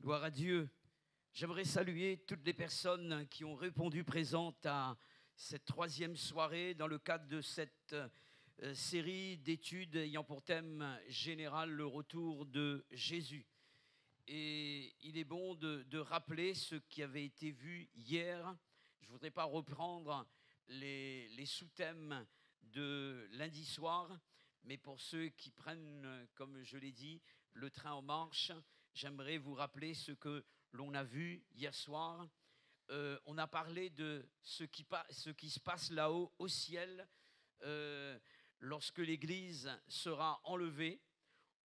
Gloire à Dieu. J'aimerais saluer toutes les personnes qui ont répondu présentes à cette troisième soirée dans le cadre de cette série d'études ayant pour thème général le retour de Jésus. Et il est bon de rappeler ce qui avait été vu hier. Je ne voudrais pas reprendre les sous-thèmes de lundi soir, mais pour ceux qui prennent, comme je l'ai dit, le train en marche, j'aimerais vous rappeler ce que l'on a vu hier soir. On a parlé de ce qui se passe là-haut au ciel lorsque l'Église sera enlevée.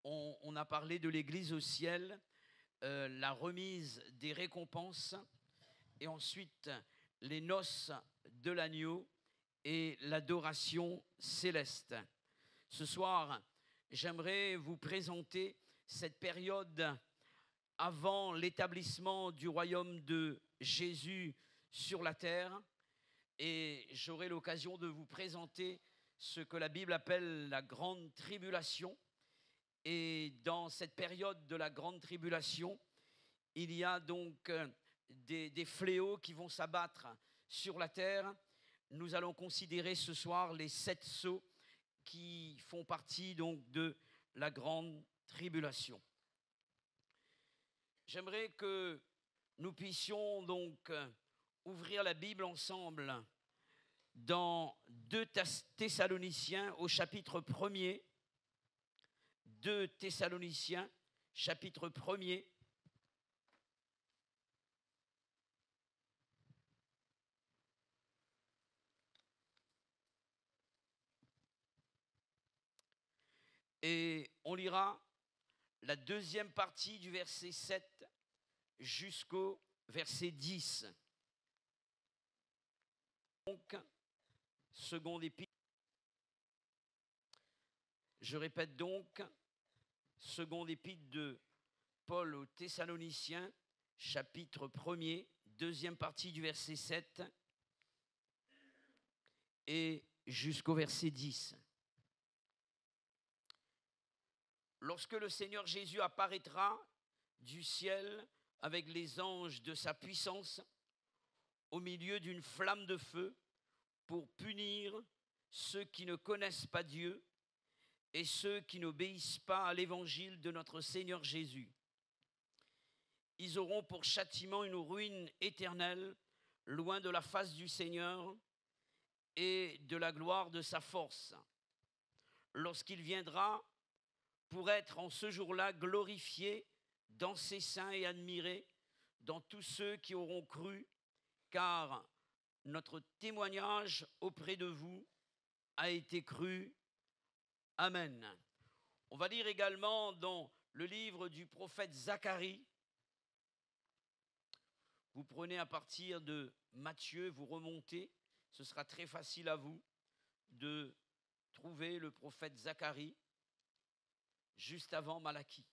On a parlé de l'Église au ciel, la remise des récompenses et ensuite les noces de l'agneau et l'adoration céleste. Ce soir, j'aimerais vous présenter cette période avant l'établissement du royaume de Jésus sur la terre, et j'aurai l'occasion de vous présenter ce que la Bible appelle la grande tribulation. Et dans cette période de la grande tribulation, il y a donc des fléaux qui vont s'abattre sur la terre. Nous allons considérer ce soir les 7 sceaux qui font partie donc de la grande tribulation. J'aimerais que nous puissions donc ouvrir la Bible ensemble dans 2 Thessaloniciens au chapitre 1er. 2 Thessaloniciens, chapitre 1er. Et on lira la deuxième partie du verset 7 jusqu'au verset 10. Donc, seconde épître. Je répète donc, seconde épître de Paul aux Thessaloniciens, chapitre 1er, deuxième partie du verset 7 et jusqu'au verset 10. Lorsque le Seigneur Jésus apparaîtra du ciel avec les anges de sa puissance au milieu d'une flamme de feu pour punir ceux qui ne connaissent pas Dieu et ceux qui n'obéissent pas à l'évangile de notre Seigneur Jésus. Ils auront pour châtiment une ruine éternelle, loin de la face du Seigneur et de la gloire de sa force. Lorsqu'il viendra pour être en ce jour-là glorifié dans ses saints et admiré dans tous ceux qui auront cru, car notre témoignage auprès de vous a été cru. Amen. On va lire également dans le livre du prophète Zacharie. Vous prenez à partir de Matthieu, vous remontez, ce sera très facile à vous de trouver le prophète Zacharie juste avant Malachie.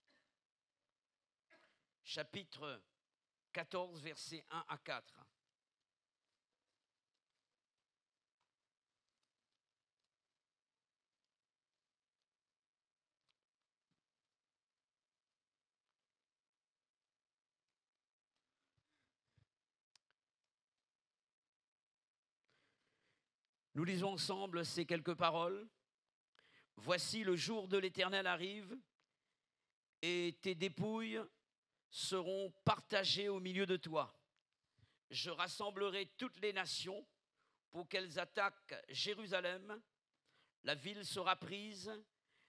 Chapitre 14, versets 1 à 4. Nous lisons ensemble ces quelques paroles. Voici le jour de l'Éternel arrive, et tes dépouilles seront partagées au milieu de toi. Je rassemblerai toutes les nations pour qu'elles attaquent Jérusalem. La ville sera prise,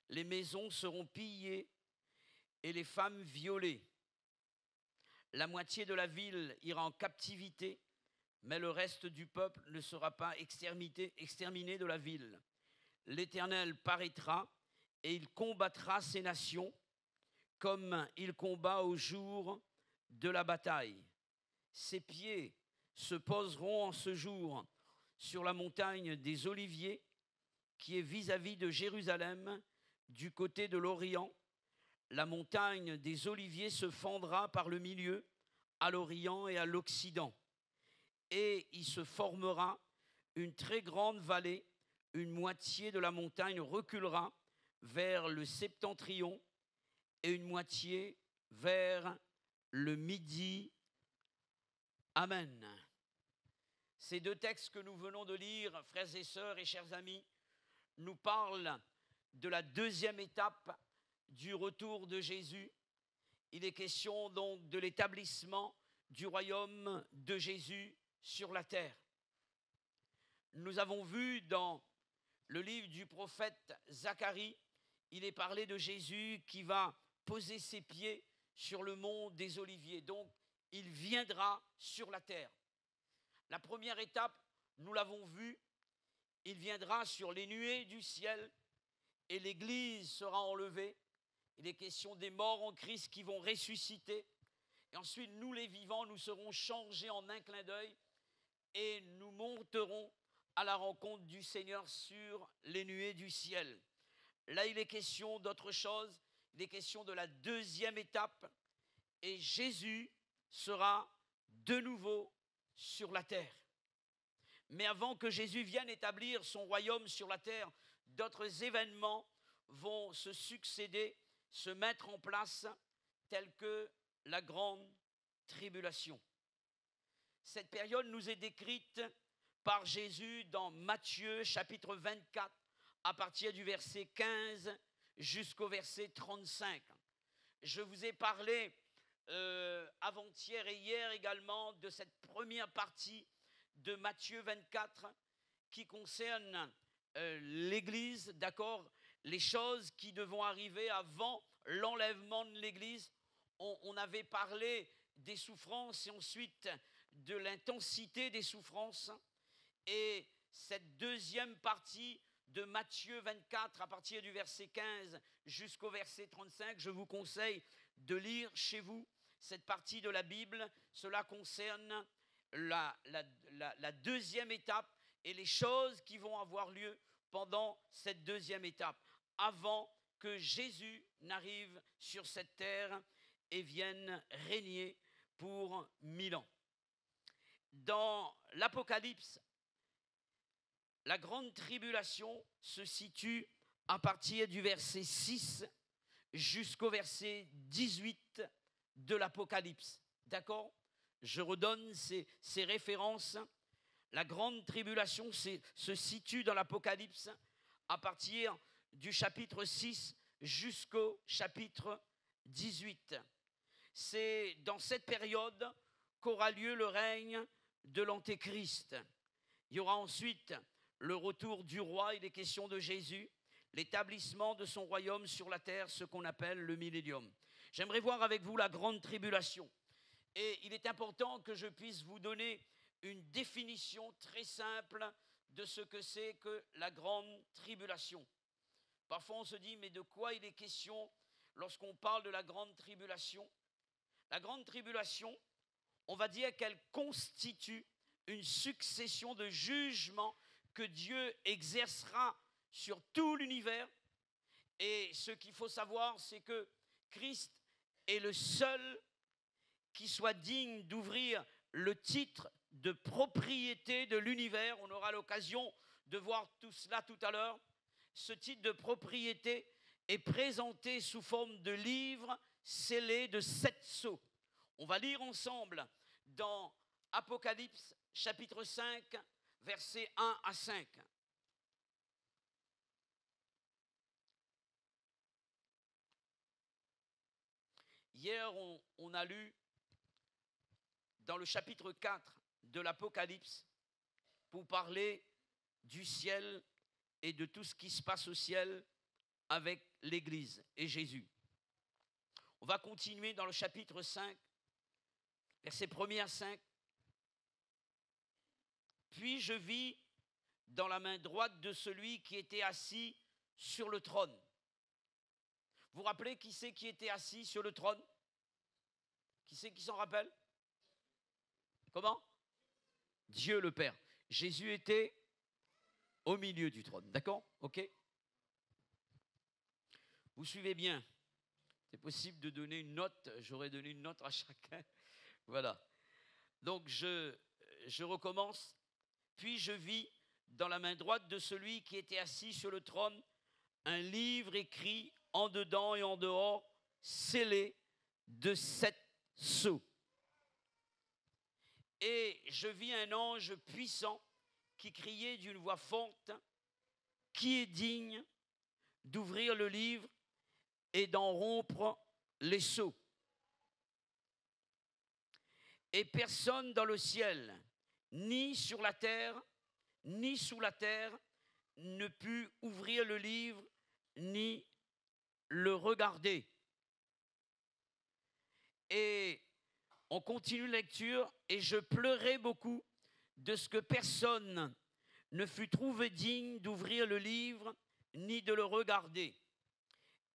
les maisons seront pillées et les femmes violées. La moitié de la ville ira en captivité, mais le reste du peuple ne sera pas exterminé de la ville. L'Éternel paraîtra et il combattra ces nations comme il combat au jour de la bataille. Ses pieds se poseront en ce jour sur la montagne des Oliviers qui est vis-à-vis de Jérusalem du côté de l'Orient. La montagne des Oliviers se fendra par le milieu à l'Orient et à l'Occident. Et il se formera une très grande vallée. Une moitié de la montagne reculera vers le septentrion et une moitié vers le midi. Amen. Ces deux textes que nous venons de lire, frères et sœurs et chers amis, nous parlent de la deuxième étape du retour de Jésus. Il est question donc de l'établissement du royaume de Jésus sur la terre. Nous avons vu dans le livre du prophète Zacharie, il est parlé de Jésus qui va poser ses pieds sur le mont des Oliviers. Donc, il viendra sur la terre. La première étape, nous l'avons vu, il viendra sur les nuées du ciel et l'Église sera enlevée. Il est question des morts en Christ qui vont ressusciter. Et ensuite, nous les vivants, nous serons changés en un clin d'œil et nous monterons à la rencontre du Seigneur sur les nuées du ciel. Là, il est question d'autre chose. Il est question de la deuxième étape. Et Jésus sera de nouveau sur la terre. Mais avant que Jésus vienne établir son royaume sur la terre, d'autres événements vont se succéder, se mettre en place, tels que la grande tribulation. Cette période nous est décrite par Jésus dans Matthieu chapitre 24, à partir du verset 15 jusqu'au verset 35. Je vous ai parlé avant-hier et hier également de cette première partie de Matthieu 24 qui concerne l'Église, d'accord, les choses qui devront arriver avant l'enlèvement de l'Église. On avait parlé des souffrances et ensuite de l'intensité des souffrances. Et cette deuxième partie de Matthieu 24, à partir du verset 15 jusqu'au verset 35, je vous conseille de lire chez vous cette partie de la Bible. Cela concerne la deuxième étape et les choses qui vont avoir lieu pendant cette deuxième étape, avant que Jésus n'arrive sur cette terre et vienne régner pour 1000 ans. Dans l'Apocalypse, la grande tribulation se situe à partir du verset 6 jusqu'au verset 18 de l'Apocalypse. D'accord ? Je redonne ces références. La grande tribulation se situe dans l'Apocalypse à partir du chapitre 6 jusqu'au chapitre 18. C'est dans cette période qu'aura lieu le règne de l'Antéchrist. Il y aura ensuite le retour du roi, il est question de Jésus, l'établissement de son royaume sur la terre, ce qu'on appelle le millénium. J'aimerais voir avec vous la grande tribulation. Et il est important que je puisse vous donner une définition très simple de ce que c'est que la grande tribulation. Parfois on se dit, mais de quoi il est question lorsqu'on parle de la grande tribulation? La grande tribulation, on va dire qu'elle constitue une succession de jugements que Dieu exercera sur tout l'univers. Et ce qu'il faut savoir, c'est que Christ est le seul qui soit digne d'ouvrir le titre de propriété de l'univers. On aura l'occasion de voir tout cela tout à l'heure. Ce titre de propriété est présenté sous forme de livre scellé de 7 sceaux. On va lire ensemble dans Apocalypse chapitre 5, versets 1 à 5. Hier, on a lu dans le chapitre 4 de l'Apocalypse pour parler du ciel et de tout ce qui se passe au ciel avec l'Église et Jésus. On va continuer dans le chapitre 5, versets 1 à 5. Puis je vis dans la main droite de celui qui était assis sur le trône. Vous vous rappelez qui c'est qui était assis sur le trône? Qui c'est qui s'en rappelle? Comment? Dieu le Père. Jésus était au milieu du trône. D'accord? Ok? Vous suivez bien. C'est possible de donner une note. J'aurais donné une note à chacun. Voilà. Donc je recommence. Puis je vis dans la main droite de celui qui était assis sur le trône un livre écrit en dedans et en dehors, scellé de 7 sceaux. Et je vis un ange puissant qui criait d'une voix forte, « Qui est digne d'ouvrir le livre et d'en rompre les sceaux ?» Et personne dans le ciel, ni sur la terre, ni sous la terre, ne put ouvrir le livre, ni le regarder. Et on continue la lecture, et je pleurais beaucoup de ce que personne ne fut trouvé digne d'ouvrir le livre, ni de le regarder.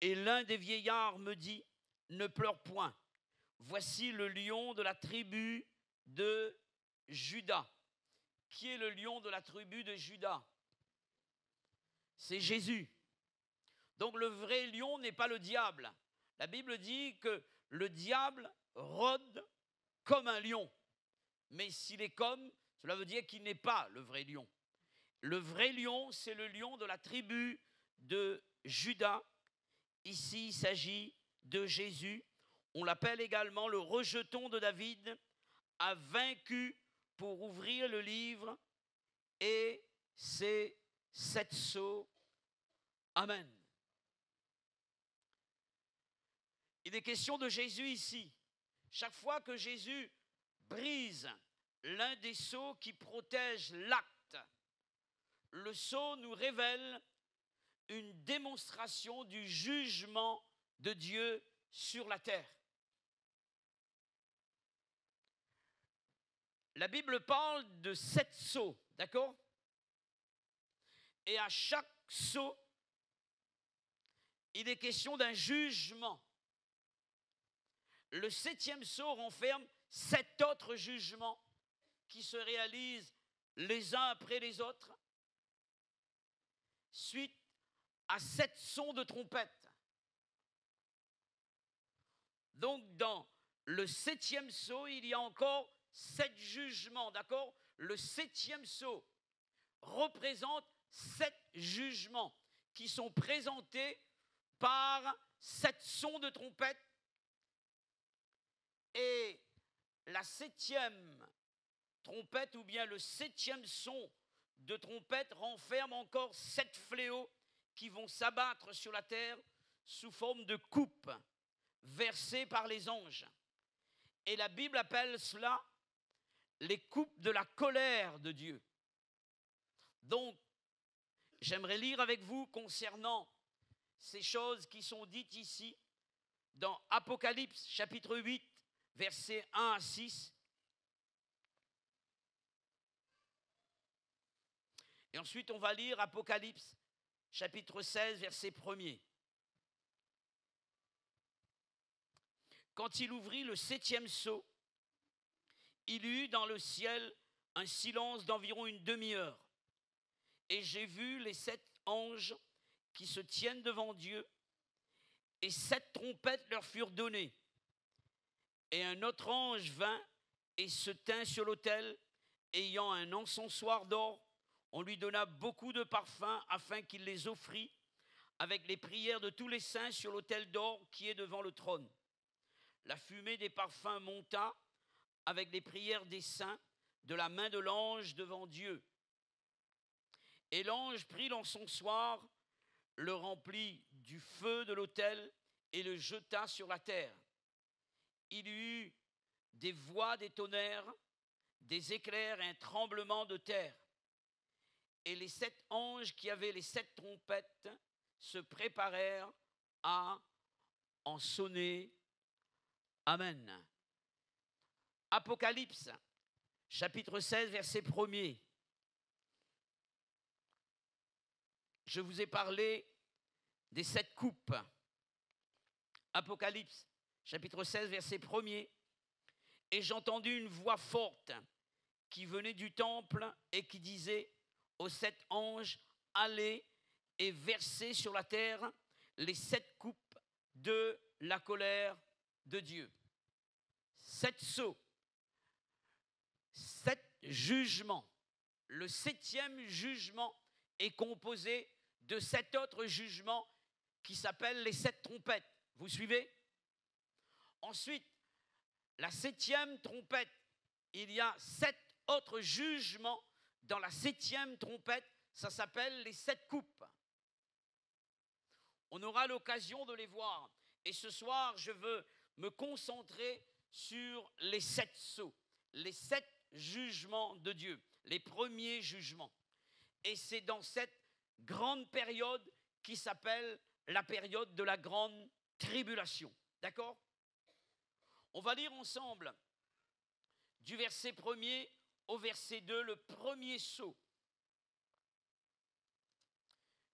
Et l'un des vieillards me dit, « Ne pleure point, voici le lion de la tribu de Juda. » Qui est le lion de la tribu de Juda? C'est Jésus. Donc le vrai lion n'est pas le diable. La Bible dit que le diable rôde comme un lion. Mais s'il est comme, cela veut dire qu'il n'est pas le vrai lion. Le vrai lion, c'est le lion de la tribu de Juda. Ici, il s'agit de Jésus. On l'appelle également le rejeton de David, a vaincu pour ouvrir le livre et ses 7 sceaux. Amen. Il est question de Jésus ici. Chaque fois que Jésus brise l'un des sceaux qui protège l'acte, le sceau nous révèle une démonstration du jugement de Dieu sur la terre. La Bible parle de 7 sceaux, d'accord? Et à chaque sceau, il est question d'un jugement. Le 7e sceau renferme 7 autres jugements qui se réalisent les uns après les autres, suite à 7 sons de trompette. Donc, dans le 7e sceau, il y a encore 7 jugements, d'accord? Le 7e sceau représente 7 jugements qui sont présentés par 7 sons de trompette. Et la 7e trompette, ou bien le 7e son de trompette, renferme encore 7 fléaux qui vont s'abattre sur la terre sous forme de coupes versées par les anges. Et la Bible appelle cela les coupes de la colère de Dieu. Donc, j'aimerais lire avec vous concernant ces choses qui sont dites ici dans Apocalypse chapitre 8, versets 1 à 6. Et ensuite, on va lire Apocalypse chapitre 16, verset 1er. Quand il ouvrit le 7e sceau, il y eut dans le ciel un silence d'environ une demi-heure. Et j'ai vu les 7 anges qui se tiennent devant Dieu, et 7 trompettes leur furent données. Et un autre ange vint et se tint sur l'autel, ayant un encensoir d'or. On lui donna beaucoup de parfums afin qu'il les offrît avec les prières de tous les saints sur l'autel d'or qui est devant le trône. La fumée des parfums monta avec les prières des saints de la main de l'ange devant Dieu. Et l'ange prit l'encensoir, le remplit du feu de l'autel et le jeta sur la terre. Il y eut des voix, des tonnerres, des éclairs et un tremblement de terre. Et les 7 anges qui avaient les 7 trompettes se préparèrent à en sonner. Amen. Apocalypse, chapitre 16, verset 1er. Je vous ai parlé des 7 coupes. Apocalypse, chapitre 16, verset 1er. Et j'entendis une voix forte qui venait du temple et qui disait aux 7 anges, allez et versez sur la terre les 7 coupes de la colère de Dieu. 7 sceaux, 7 jugements. Le 7e jugement est composé de 7 autres jugements qui s'appellent les 7 trompettes. Vous suivez? Ensuite, la 7e trompette. Il y a 7 autres jugements dans la 7e trompette. Ça s'appelle les 7 coupes. On aura l'occasion de les voir. Et ce soir, je veux me concentrer sur les 7 sceaux, les 7 jugements de Dieu, les premiers jugements. Et c'est dans cette grande période qui s'appelle la période de la grande tribulation. D'accord? On va lire ensemble du verset 1er au verset 2, le premier sceau.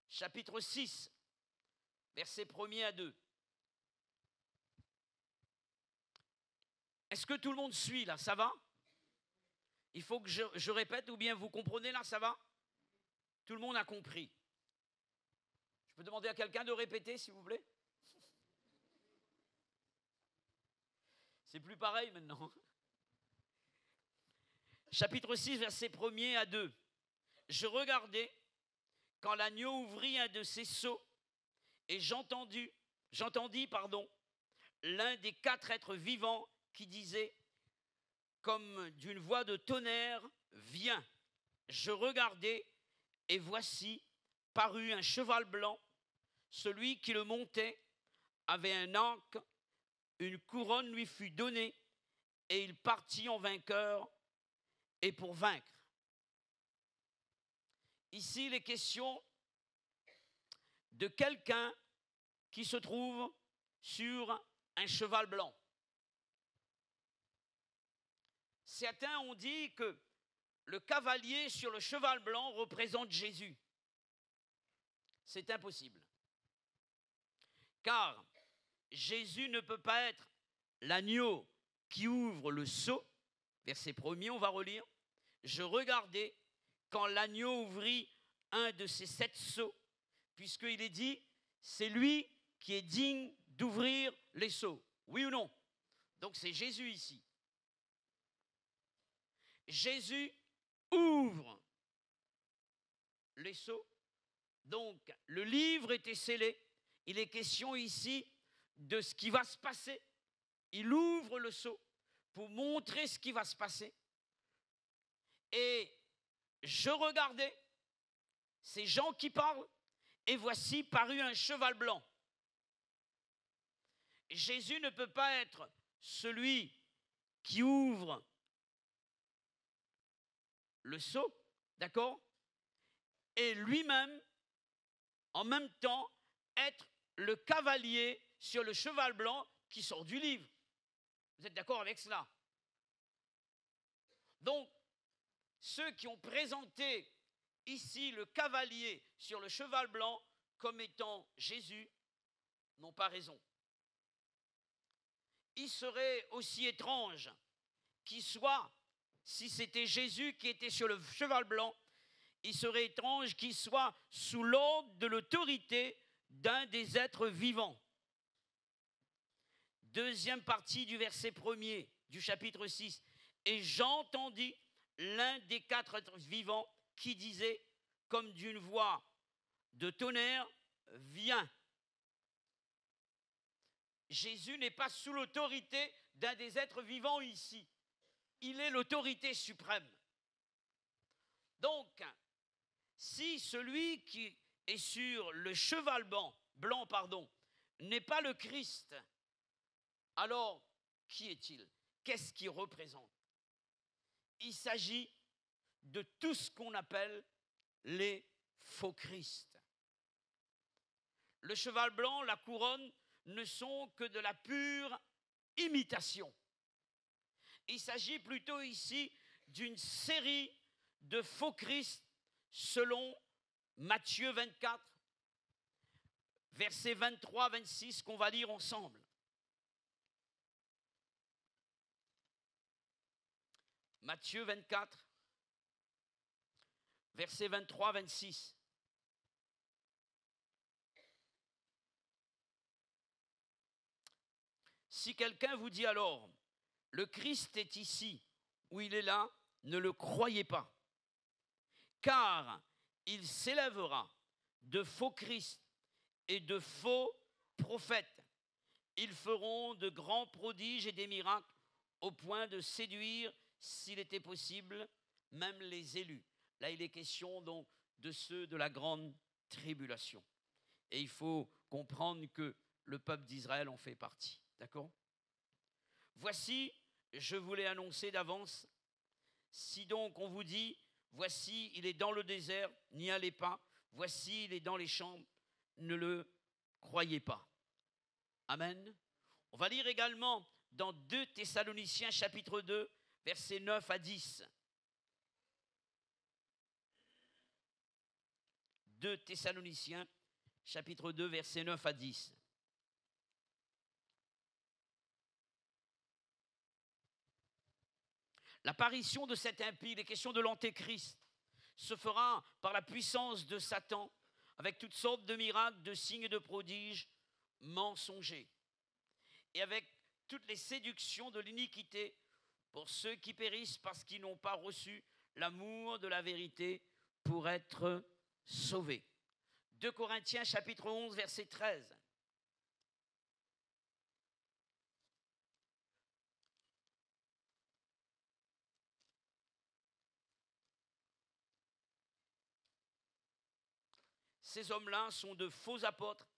Chapitre 6, verset 1er à 2. Est-ce que tout le monde suit là? Ça va? Il faut que je répète ou bien vous comprenez là? Ça va? Tout le monde a compris. Je peux demander à quelqu'un de répéter s'il vous plaît? C'est plus pareil maintenant. Chapitre 6, verset 1er à 2. Je regardais quand l'agneau ouvrit un de ses sceaux et j'entendis, l'un des 4 êtres vivants qui disait, comme d'une voix de tonnerre, viens. Je regardai et voici parut un cheval blanc. Celui qui le montait avait un arc, une couronne lui fut donnée et il partit en vainqueur et pour vaincre. Ici, il est question de quelqu'un qui se trouve sur un cheval blanc. Certains ont dit que le cavalier sur le cheval blanc représente Jésus. C'est impossible. Car Jésus ne peut pas être l'agneau qui ouvre le sceau. Verset 1er, on va relire. Je regardais quand l'agneau ouvrit un de ces 7 sceaux, puisqu'il est dit, c'est lui qui est digne d'ouvrir les sceaux. Oui ou non? Donc c'est Jésus ici. Jésus ouvre les sceaux. Donc le livre était scellé. Il est question ici de ce qui va se passer. Il ouvre le sceau pour montrer ce qui va se passer. Et je regardais, ces gens qui parlent, et voici parut un cheval blanc. Jésus ne peut pas être celui qui ouvre le sceau, d'accord? Et lui-même, en même temps, être le cavalier sur le cheval blanc qui sort du livre. Vous êtes d'accord avec cela? Donc, ceux qui ont présenté ici le cavalier sur le cheval blanc comme étant Jésus n'ont pas raison. Il serait aussi étrange qu'il soit, si c'était Jésus qui était sur le cheval blanc, il serait étrange qu'il soit sous l'ordre de l'autorité d'un des êtres vivants. Deuxième partie du verset 1er du chapitre 6. Et j'entendis l'un des 4 êtres vivants qui disait, comme d'une voix de tonnerre, viens. Jésus n'est pas sous l'autorité d'un des êtres vivants ici. Il est l'autorité suprême. Donc, si celui qui est sur le cheval blanc, n'est pas le Christ, alors qui est-il? Qu'est-ce qu'il représente? Il s'agit de tout ce qu'on appelle les faux Christ. Le cheval blanc, la couronne, ne sont que de la pure imitation. Il s'agit plutôt ici d'une série de faux Christ selon Matthieu 24, versets 23-26 qu'on va lire ensemble. Matthieu 24, versets 23-26. Si quelqu'un vous dit alors, le Christ est ici, ou il est là, ne le croyez pas. Car il s'élèvera de faux Christ et de faux prophètes. Ils feront de grands prodiges et des miracles au point de séduire, s'il était possible, même les élus. Là, il est question donc de ceux de la grande tribulation. Et il faut comprendre que le peuple d'Israël en fait partie. D'accord? Voici, je vous l'ai annoncé d'avance, si donc on vous dit, voici, il est dans le désert, n'y allez pas, voici, il est dans les champs, ne le croyez pas. Amen. On va lire également dans 2 Thessaloniciens chapitre 2, versets 9 à 10. 2 Thessaloniciens chapitre 2, versets 9 à 10. L'apparition de cet impie, les questions de l'antéchrist, se fera par la puissance de Satan, avec toutes sortes de miracles, de signes et de prodiges mensongers, et avec toutes les séductions de l'iniquité pour ceux qui périssent parce qu'ils n'ont pas reçu l'amour de la vérité pour être sauvés. 2 Corinthiens chapitre 11, verset 13. Ces hommes-là sont de faux apôtres,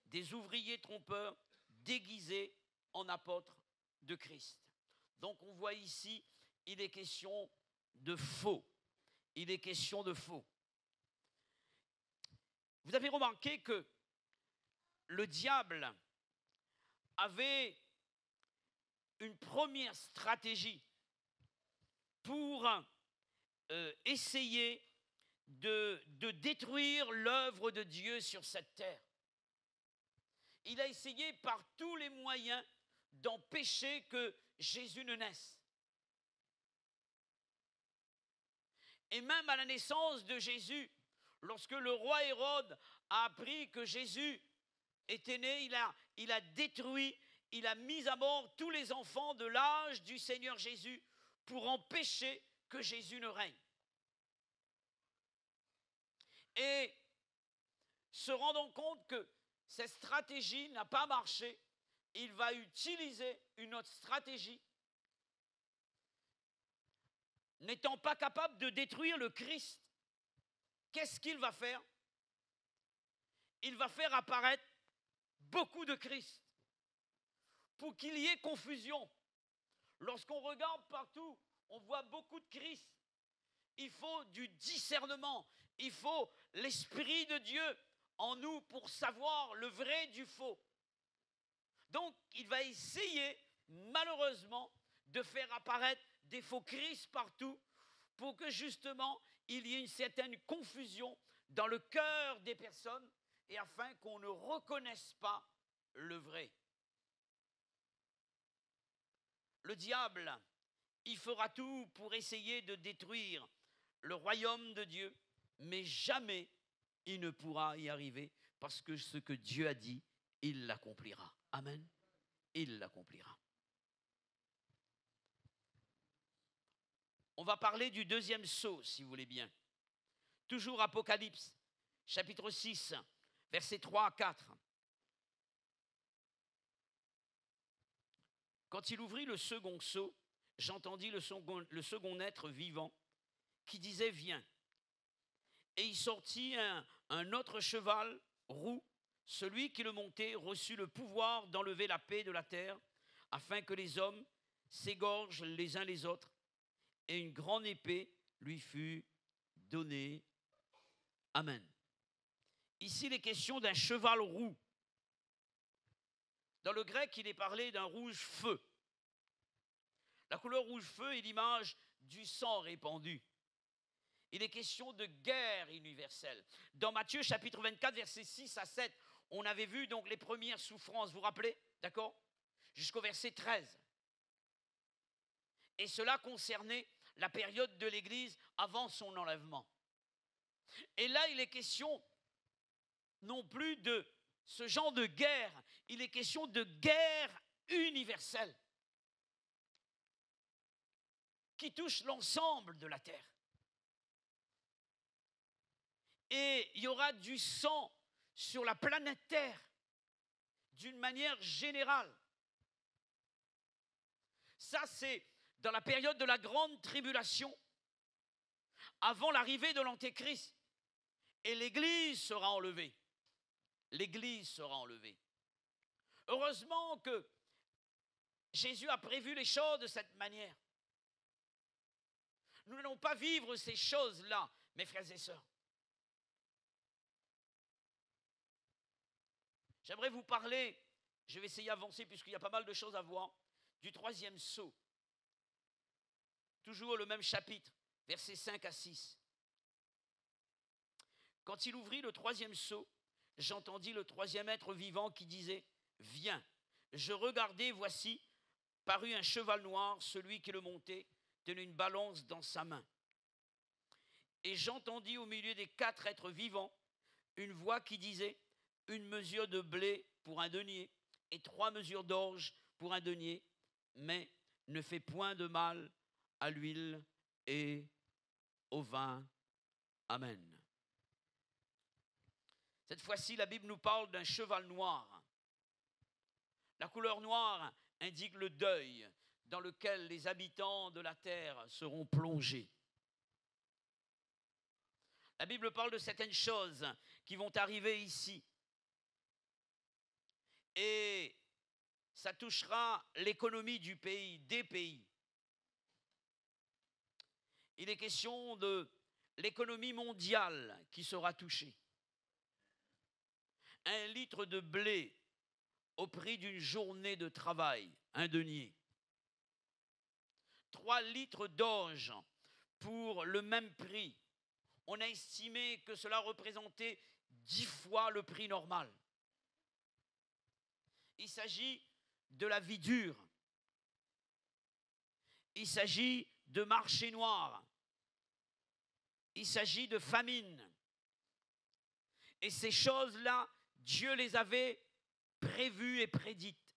des ouvriers trompeurs déguisés en apôtres de Christ. Donc on voit ici, il est question de faux. Il est question de faux. Vous avez remarqué que le diable avait une première stratégie pour essayer de détruire l'œuvre de Dieu sur cette terre. Il a essayé par tous les moyens d'empêcher que Jésus ne naisse. Et même à la naissance de Jésus, lorsque le roi Hérode a appris que Jésus était né, il a détruit, il a mis à mort tous les enfants de l'âge du Seigneur Jésus pour empêcher que Jésus ne règne. Et se rendant compte que cette stratégie n'a pas marché, il va utiliser une autre stratégie. N'étant pas capable de détruire le Christ, qu'est-ce qu'il va faire? Il va faire apparaître beaucoup de Christ pour qu'il y ait confusion. Lorsqu'on regarde partout, on voit beaucoup de Christ. Il faut du discernement, il faut l'Esprit de Dieu en nous pour savoir le vrai du faux. Donc, il va essayer, malheureusement, de faire apparaître des faux Christ partout pour que, justement, il y ait une certaine confusion dans le cœur des personnes et afin qu'on ne reconnaisse pas le vrai. Le diable, il fera tout pour essayer de détruire le royaume de Dieu, mais jamais il ne pourra y arriver parce que ce que Dieu a dit, il l'accomplira. Amen. Il l'accomplira. On va parler du deuxième sceau, si vous voulez bien. Toujours Apocalypse, chapitre 6, versets 3 à 4. Quand il ouvrit le second sceau, j'entendis le second être vivant qui disait « Viens ». Et il sortit un autre cheval roux. Celui qui le montait reçut le pouvoir d'enlever la paix de la terre, afin que les hommes s'égorgent les uns les autres. Et une grande épée lui fut donnée. Amen. Ici, il est question d'un cheval roux. Dans le grec, il est parlé d'un rouge feu. La couleur rouge feu est l'image du sang répandu. Il est question de guerre universelle. Dans Matthieu chapitre 24, versets 6 à 7, on avait vu donc les premières souffrances, vous vous rappelez? D'accord? Jusqu'au verset 13. Et cela concernait la période de l'Église avant son enlèvement. Et là, il est question non plus de ce genre de guerre, il est question de guerre universelle qui touche l'ensemble de la terre. Et il y aura du sang sur la planète Terre d'une manière générale. Ça, c'est dans la période de la grande tribulation, avant l'arrivée de l'Antéchrist. Et l'Église sera enlevée. L'Église sera enlevée. Heureusement que Jésus a prévu les choses de cette manière. Nous n'allons pas vivre ces choses-là, mes frères et sœurs. J'aimerais vous parler, je vais essayer d'avancer puisqu'il y a pas mal de choses à voir, du troisième sceau. Toujours le même chapitre, versets 5 à 6. Quand il ouvrit le troisième sceau, j'entendis le troisième être vivant qui disait « Viens ». Je regardai, voici, parut un cheval noir, celui qui le montait, tenait une balance dans sa main. Et j'entendis au milieu des 4 êtres vivants une voix qui disait « Une mesure de blé pour un denier et 3 mesures d'orge pour un denier, mais ne fais point de mal à l'huile et au vin. Amen. » Cette fois-ci, la Bible nous parle d'un cheval noir. La couleur noire indique le deuil dans lequel les habitants de la terre seront plongés. La Bible parle de certaines choses qui vont arriver ici. Et ça touchera l'économie du pays, des pays. Il est question de l'économie mondiale qui sera touchée. 1 litre de blé au prix d'une journée de travail, un denier. 3 litres d'orge pour le même prix. On a estimé que cela représentait 10 fois le prix normal. Il s'agit de la vie dure. Il s'agit de marché noir. Il s'agit de famine. Et ces choses-là, Dieu les avait prévues et prédites.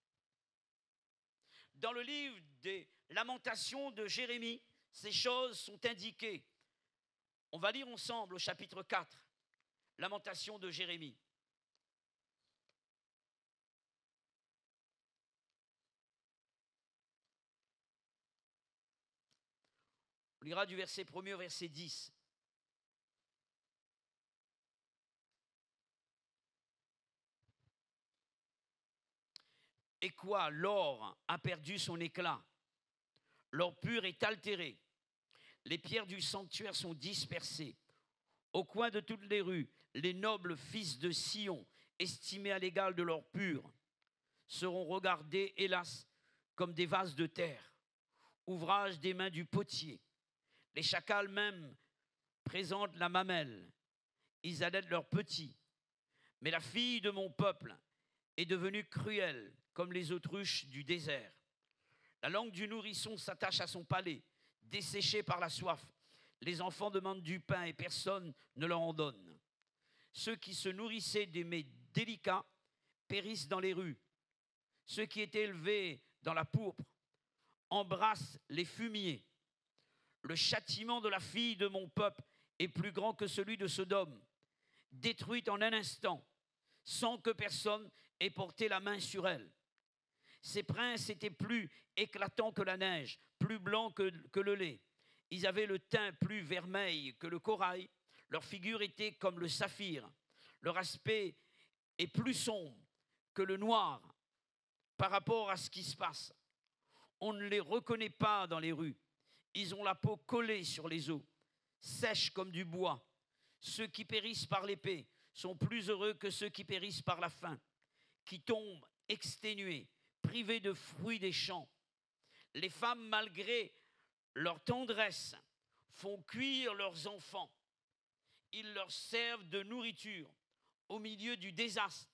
Dans le livre des Lamentations de Jérémie, ces choses sont indiquées. On va lire ensemble au chapitre 4, Lamentations de Jérémie. On lira du verset 1er au verset 10. Et quoi, l'or a perdu son éclat, l'or pur est altéré, les pierres du sanctuaire sont dispersées. Au coin de toutes les rues, les nobles fils de Sion, estimés à l'égal de l'or pur, seront regardés, hélas, comme des vases de terre, ouvrage des mains du potier. Les chacals même présentent la mamelle, ils allaitent leurs petits. Mais la fille de mon peuple est devenue cruelle, comme les autruches du désert. La langue du nourrisson s'attache à son palais, desséché par la soif. Les enfants demandent du pain et personne ne leur en donne. Ceux qui se nourrissaient des mets délicats périssent dans les rues. Ceux qui étaient élevés dans la pourpre embrassent les fumiers. Le châtiment de la fille de mon peuple est plus grand que celui de Sodome, détruite en un instant, sans que personne ait porté la main sur elle. Ces princes étaient plus éclatants que la neige, plus blancs que le lait. Ils avaient le teint plus vermeil que le corail. Leur figure était comme le saphir. Leur aspect est plus sombre que le noir par rapport à ce qui se passe. On ne les reconnaît pas dans les rues. Ils ont la peau collée sur les os, sèche comme du bois. Ceux qui périssent par l'épée sont plus heureux que ceux qui périssent par la faim, qui tombent exténués, privés de fruits des champs. Les femmes, malgré leur tendresse, font cuire leurs enfants. Ils leur servent de nourriture au milieu du désastre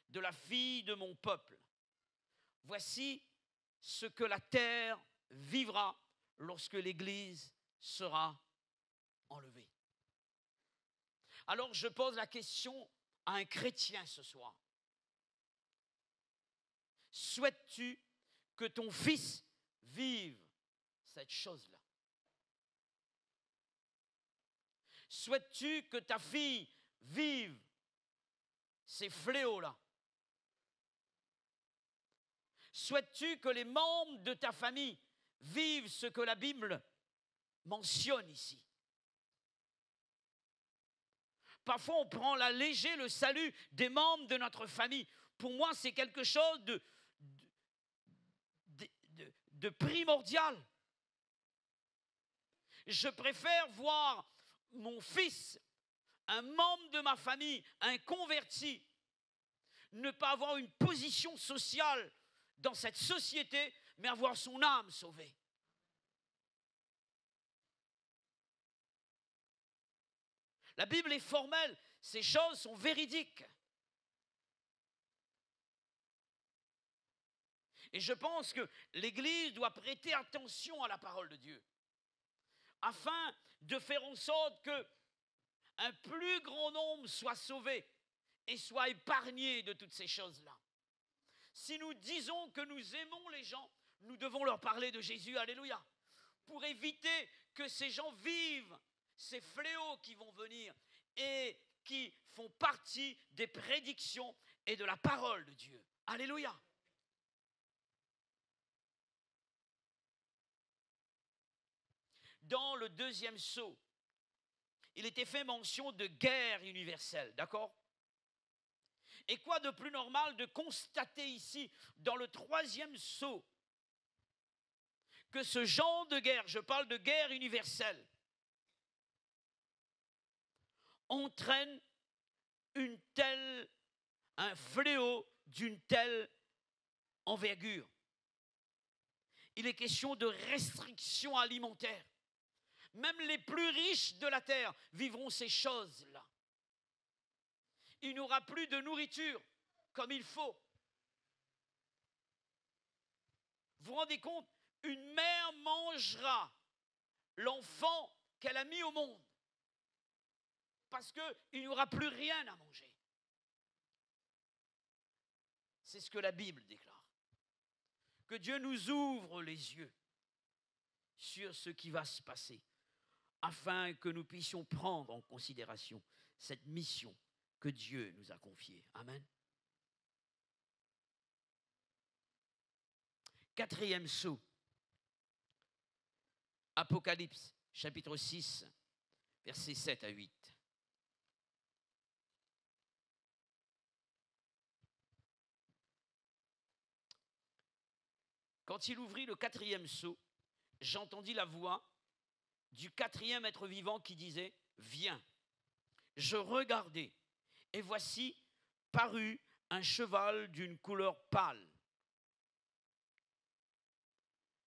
de la fille de mon peuple. Voici ce que la terre vivra lorsque l'Église sera enlevée. Alors je pose la question à un chrétien ce soir. Souhaites-tu que ton fils vive cette chose-là? Souhaites-tu que ta fille vive ces fléaux-là? Souhaites-tu que les membres de ta famille vivent ce que la Bible mentionne ici? Parfois, on prend à léger le salut des membres de notre famille. Pour moi, c'est quelque chose de primordial. Je préfère voir mon fils, un membre de ma famille, un converti, ne pas avoir une position sociale dans cette société, mais avoir son âme sauvée. La Bible est formelle, ces choses sont véridiques. Et je pense que l'Église doit prêter attention à la parole de Dieu, afin de faire en sorte qu'un plus grand nombre soit sauvé et soit épargné de toutes ces choses-là. Si nous disons que nous aimons les gens, nous devons leur parler de Jésus, alléluia, pour éviter que ces gens vivent ces fléaux qui vont venir et qui font partie des prédictions et de la parole de Dieu. Alléluia. Dans le deuxième sceau, il était fait mention de guerre universelle, d'accord? Et quoi de plus normal de constater ici, dans le troisième sceau, que ce genre de guerre, je parle de guerre universelle, entraîne un fléau d'une telle envergure. Il est question de restrictions alimentaires. Même les plus riches de la terre vivront ces choses-là. Il n'y aura plus de nourriture comme il faut. Vous vous rendez compte? Une mère mangera l'enfant qu'elle a mis au monde parce qu'il n'y aura plus rien à manger. C'est ce que la Bible déclare. Que Dieu nous ouvre les yeux sur ce qui va se passer, afin que nous puissions prendre en considération cette mission que Dieu nous a confiée. Amen. Quatrième sceau. Apocalypse, chapitre 6, versets 7 à 8. Quand il ouvrit le quatrième sceau, j'entendis la voix du quatrième être vivant qui disait « Viens ». Je regardai, et voici parut un cheval d'une couleur pâle.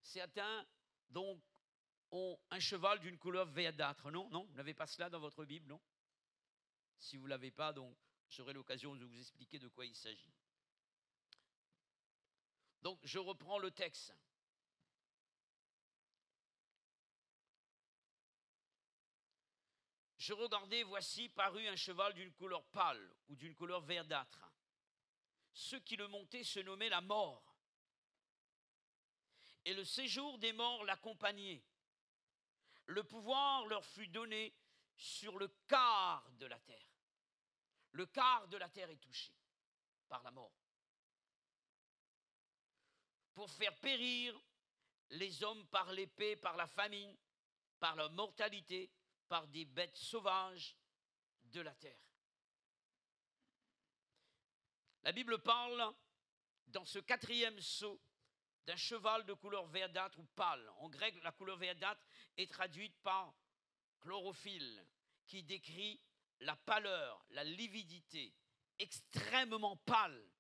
Certains, donc, ont un cheval d'une couleur verdâtre. Non, non, vous n'avez pas cela dans votre Bible, non? Si vous ne l'avez pas, donc, j'aurai l'occasion de vous expliquer de quoi il s'agit. Donc, je reprends le texte. Je regardais, voici parut un cheval d'une couleur pâle ou d'une couleur verdâtre. Ceux qui le montaient se nommaient la mort. Et le séjour des morts l'accompagnait. Le pouvoir leur fut donné sur le quart de la terre. Le quart de la terre est touché par la mort. Pour faire périr les hommes par l'épée, par la famine, par la mortalité, par des bêtes sauvages de la terre. La Bible parle, dans ce quatrième sceau, d'un cheval de couleur verdâtre ou pâle. En grec, la couleur verdâtre est traduite par chlorophylle, qui décrit la pâleur, la lividité, extrêmement pâle.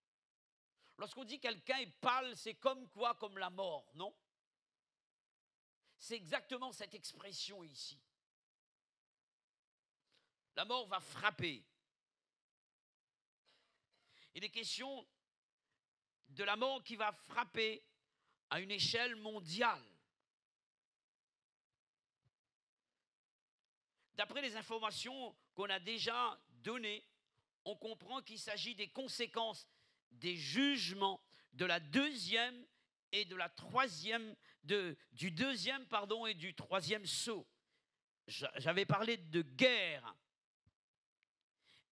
Lorsqu'on dit quelqu'un est pâle, c'est comme quoi? Comme la mort, non? C'est exactement cette expression ici. La mort va frapper. Il est question de la mort qui va frapper à une échelle mondiale. D'après les informations qu'on a déjà données, on comprend qu'il s'agit des conséquences des jugements de la deuxième et de la troisième, du deuxième et du troisième sceau. J'avais parlé de guerre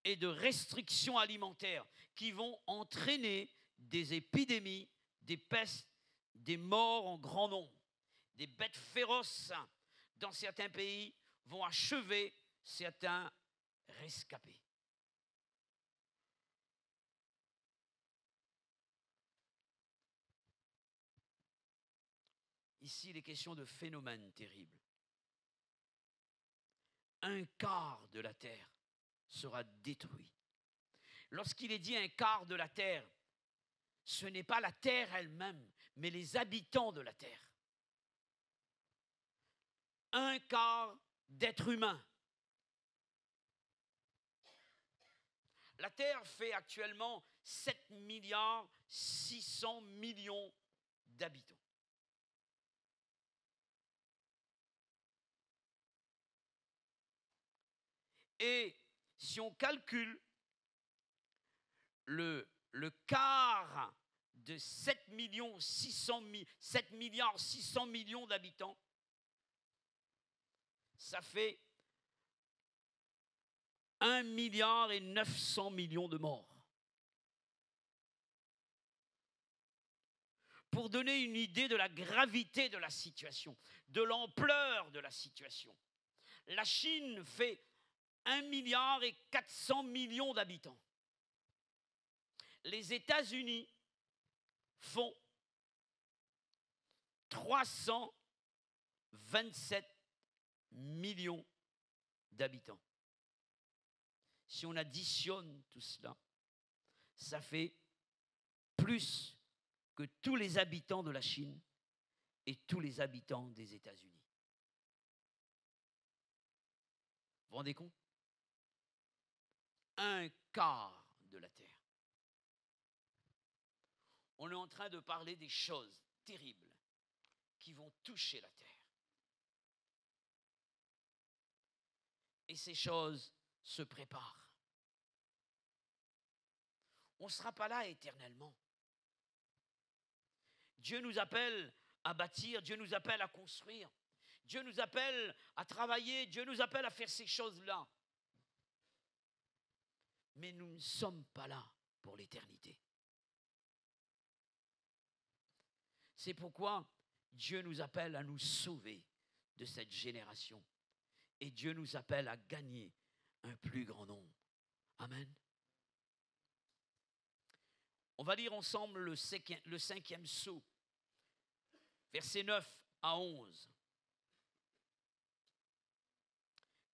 et de restrictions alimentaires qui vont entraîner des épidémies, des pestes, des morts en grand nombre, des bêtes féroces dans certains pays vont achever certains rescapés. Ici, il est question de phénomènes terribles. Un quart de la terre sera détruit. Lorsqu'il est dit un quart de la terre, ce n'est pas la terre elle-même, mais les habitants de la terre. Un quart d'êtres humains. La terre fait actuellement 7 milliards 600 millions d'habitants. Et si on calcule le quart de 7 milliards 600 millions d'habitants, ça fait 1 milliard et 900 millions de morts. Pour donner une idée de la gravité de la situation, de l'ampleur de la situation, la Chine fait 1 milliard et 400 millions d'habitants. Les États-Unis font 327 millions d'habitants. Si on additionne tout cela, ça fait plus que tous les habitants de la Chine et tous les habitants des États-Unis. Vous vous rendez compte? Un quart de la terre. On est en train de parler des choses terribles qui vont toucher la terre. Et ces choses se préparent. On ne sera pas là éternellement. Dieu nous appelle à bâtir, Dieu nous appelle à construire, Dieu nous appelle à travailler, Dieu nous appelle à faire ces choses-là. Mais nous ne sommes pas là pour l'éternité. C'est pourquoi Dieu nous appelle à nous sauver de cette génération. Et Dieu nous appelle à gagner un plus grand nombre. Amen. On va lire ensemble le cinquième sceau, versets 9 à 11.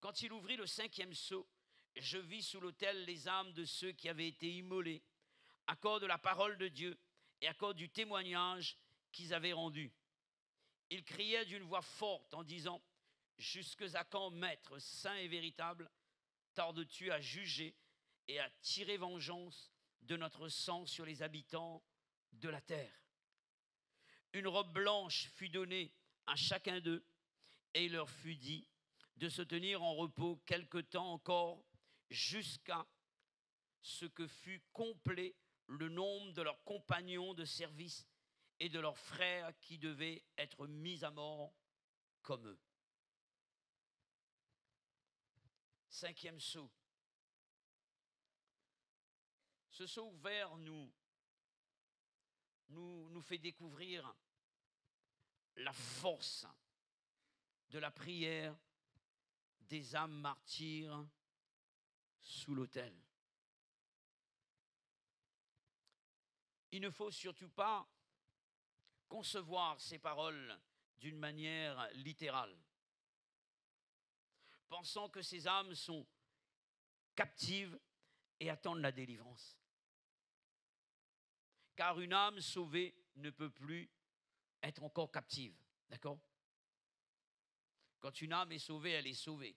Quand il ouvrit le cinquième sceau, je vis sous l'autel les âmes de ceux qui avaient été immolés, à cause de la parole de Dieu et à cause du témoignage qu'ils avaient rendu. Ils criaient d'une voix forte en disant: jusque à quand, maître saint et véritable, tardes-tu à juger et à tirer vengeance de notre sang sur les habitants de la terre? Une robe blanche fut donnée à chacun d'eux, et il leur fut dit de se tenir en repos quelque temps encore, jusqu'à ce que fût complet le nombre de leurs compagnons de service et de leurs frères qui devaient être mis à mort comme eux. Cinquième sceau. Ce sceau ouvert nous fait découvrir la force de la prière des âmes martyrs sous l'autel. Il ne faut surtout pas concevoir ces paroles d'une manière littérale, pensant que ces âmes sont captives et attendent la délivrance. Car une âme sauvée ne peut plus être encore captive. D'accord? Quand une âme est sauvée, elle est sauvée.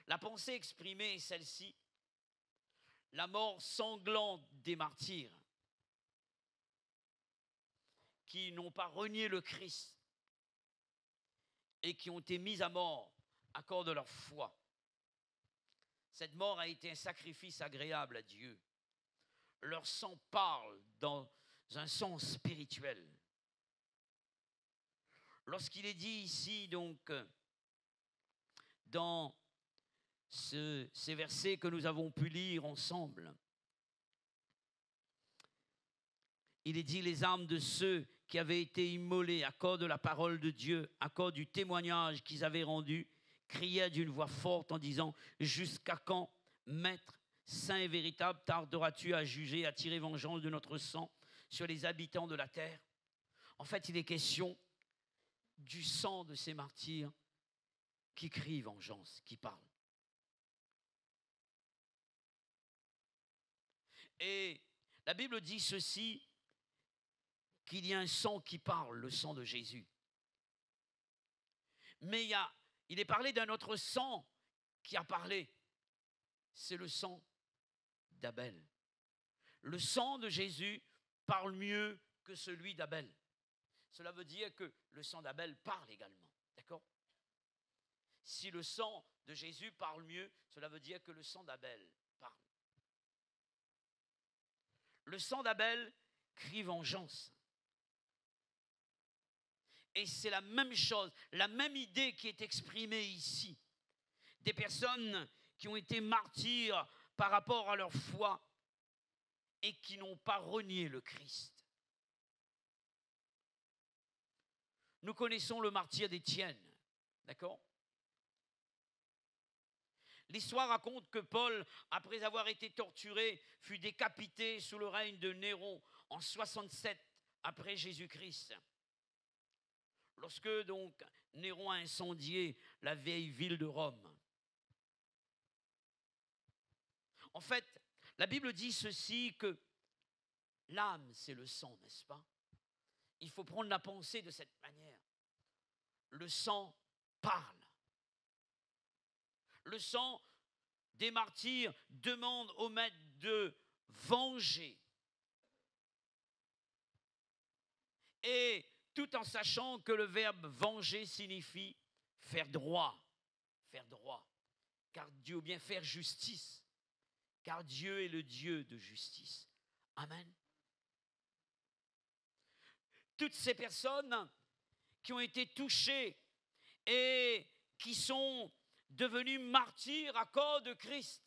La pensée exprimée est celle-ci: la mort sanglante des martyrs qui n'ont pas renié le Christ et qui ont été mis à mort à cause de leur foi. Cette mort a été un sacrifice agréable à Dieu. Leur sang parle dans un sens spirituel. Lorsqu'il est dit ici, donc, dans ces versets que nous avons pu lire ensemble, il est dit les âmes de ceux qui avaient été immolés à cause de la parole de Dieu, à cause du témoignage qu'ils avaient rendu, criaient d'une voix forte en disant « Jusqu'à quand, Maître, saint et véritable, tarderas-tu à juger, à tirer vengeance de notre sang sur les habitants de la terre ?» En fait, il est question du sang de ces martyrs qui crient vengeance, qui parlent. Et la Bible dit ceci, qu'il y a un sang qui parle, le sang de Jésus. Mais il est parlé d'un autre sang qui a parlé. C'est le sang d'Abel. Le sang de Jésus parle mieux que celui d'Abel. Cela veut dire que le sang d'Abel parle également. D'accord ? Si le sang de Jésus parle mieux, cela veut dire que le sang d'Abel parle. Le sang d'Abel crie vengeance. Et c'est la même chose, la même idée qui est exprimée ici. Des personnes qui ont été martyrs par rapport à leur foi et qui n'ont pas renié le Christ. Nous connaissons le martyre d'Étienne, d'accord ? L'histoire raconte que Paul, après avoir été torturé, fut décapité sous le règne de Néron en 67 après Jésus-Christ. Lorsque donc Néron a incendié la vieille ville de Rome. En fait, la Bible dit ceci, que l'âme, c'est le sang, n'est-ce pas? Il faut prendre la pensée de cette manière. Le sang parle. Le sang des martyrs demande au maître de venger. Et tout en sachant que le verbe venger signifie faire droit. Faire droit. Car Dieu, ou bien faire justice. Car Dieu est le Dieu de justice. Amen. Toutes ces personnes qui ont été touchées et qui sont devenues martyrs à cause de Christ.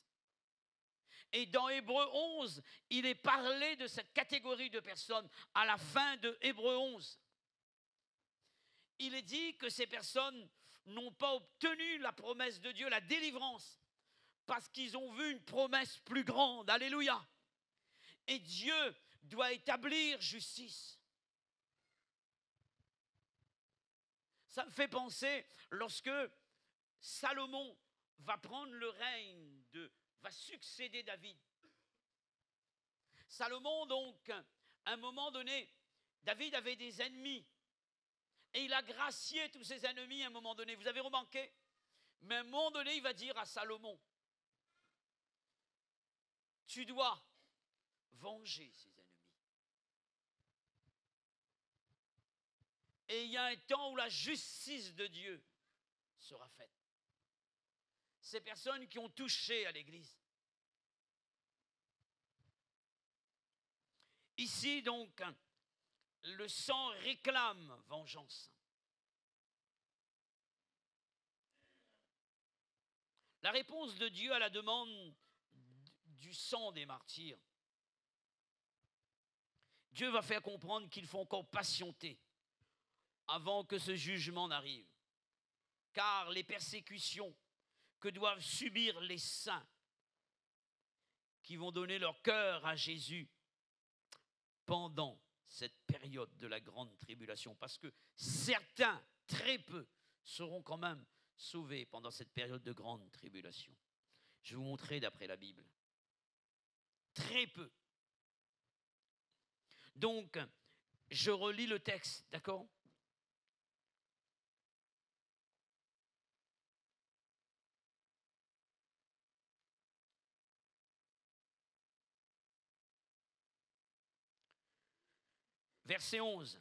Et dans Hébreux 11, il est parlé de cette catégorie de personnes à la fin de Hébreux 11. Il est dit que ces personnes n'ont pas obtenu la promesse de Dieu, la délivrance, parce qu'ils ont vu une promesse plus grande. Alléluia. Et Dieu doit établir justice. Ça me fait penser lorsque Salomon va prendre le règne, va succéder David. Salomon, donc, à un moment donné, David avait des ennemis. Et il a gracié tous ses ennemis à un moment donné. Vous avez remarqué? Mais à un moment donné, il va dire à Salomon, tu dois venger ses ennemis. Et il y a un temps où la justice de Dieu sera faite. Ces personnes qui ont touché à l'Église. Ici, donc, le sang réclame vengeance. La réponse de Dieu à la demande du sang des martyrs. Dieu va faire comprendre qu'il faut encore patienter avant que ce jugement n'arrive. Car les persécutions que doivent subir les saints qui vont donner leur cœur à Jésus pendant cette période de la grande tribulation, parce que certains, très peu, seront quand même sauvés pendant cette période de grande tribulation. Je vais vous montrer d'après la Bible. Très peu. Donc, je relis le texte, d'accord ? Verset 11.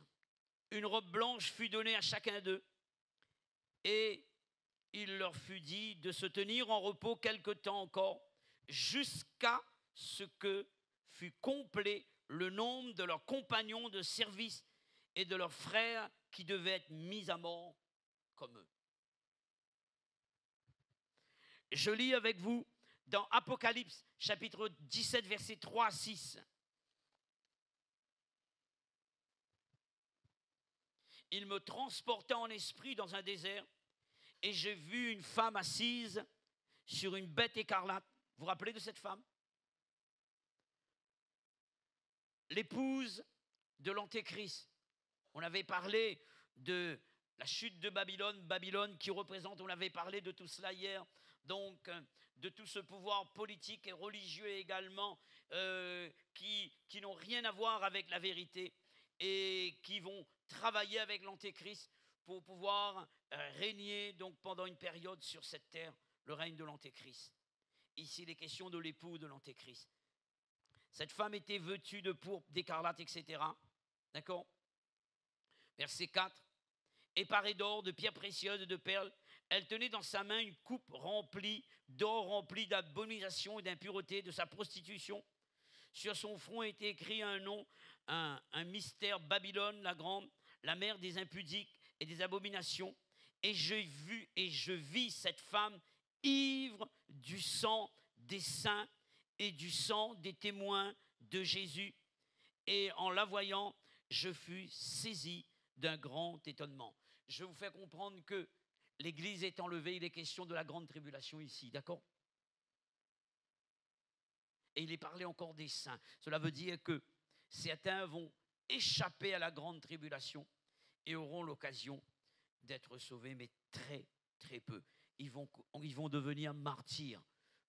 Une robe blanche fut donnée à chacun d'eux, et il leur fut dit de se tenir en repos quelque temps encore, jusqu'à ce que fût complet le nombre de leurs compagnons de service et de leurs frères qui devaient être mis à mort comme eux. Je lis avec vous dans Apocalypse, chapitre 17, versets 3 à 6. il me transporta en esprit dans un désert et j'ai vu une femme assise sur une bête écarlate. Vous vous rappelez de cette femme? L'épouse de l'Antéchrist. On avait parlé de la chute de Babylone, Babylone qui représente, on avait parlé de tout cela hier, donc de tout ce pouvoir politique et religieux également qui n'ont rien à voir avec la vérité et qui vont travailler avec l'Antéchrist pour pouvoir régner donc pendant une période sur cette terre, le règne de l'Antéchrist. Ici, il est question de l'époux de l'Antéchrist. Cette femme était vêtue de pourpre, d'écarlate, etc. D'accord? Verset 4. Et parée d'or, de pierres précieuses et de perles, elle tenait dans sa main une coupe remplie d'or, remplie d'abominations et d'impuretés, de sa prostitution. Sur son front était écrit un nom, un mystère, Babylone la grande, la mère des impudiques et des abominations. Et je vis cette femme ivre du sang des saints et du sang des témoins de Jésus. Et en la voyant, je fus saisi d'un grand étonnement. Je vous fais comprendre que l'Église est enlevée, il est question de la grande tribulation ici, d'accord? Et il est parlé encore des saints. Cela veut dire que certains vont échapper à la grande tribulation et auront l'occasion d'être sauvés, mais très, très peu. Ils vont devenir martyrs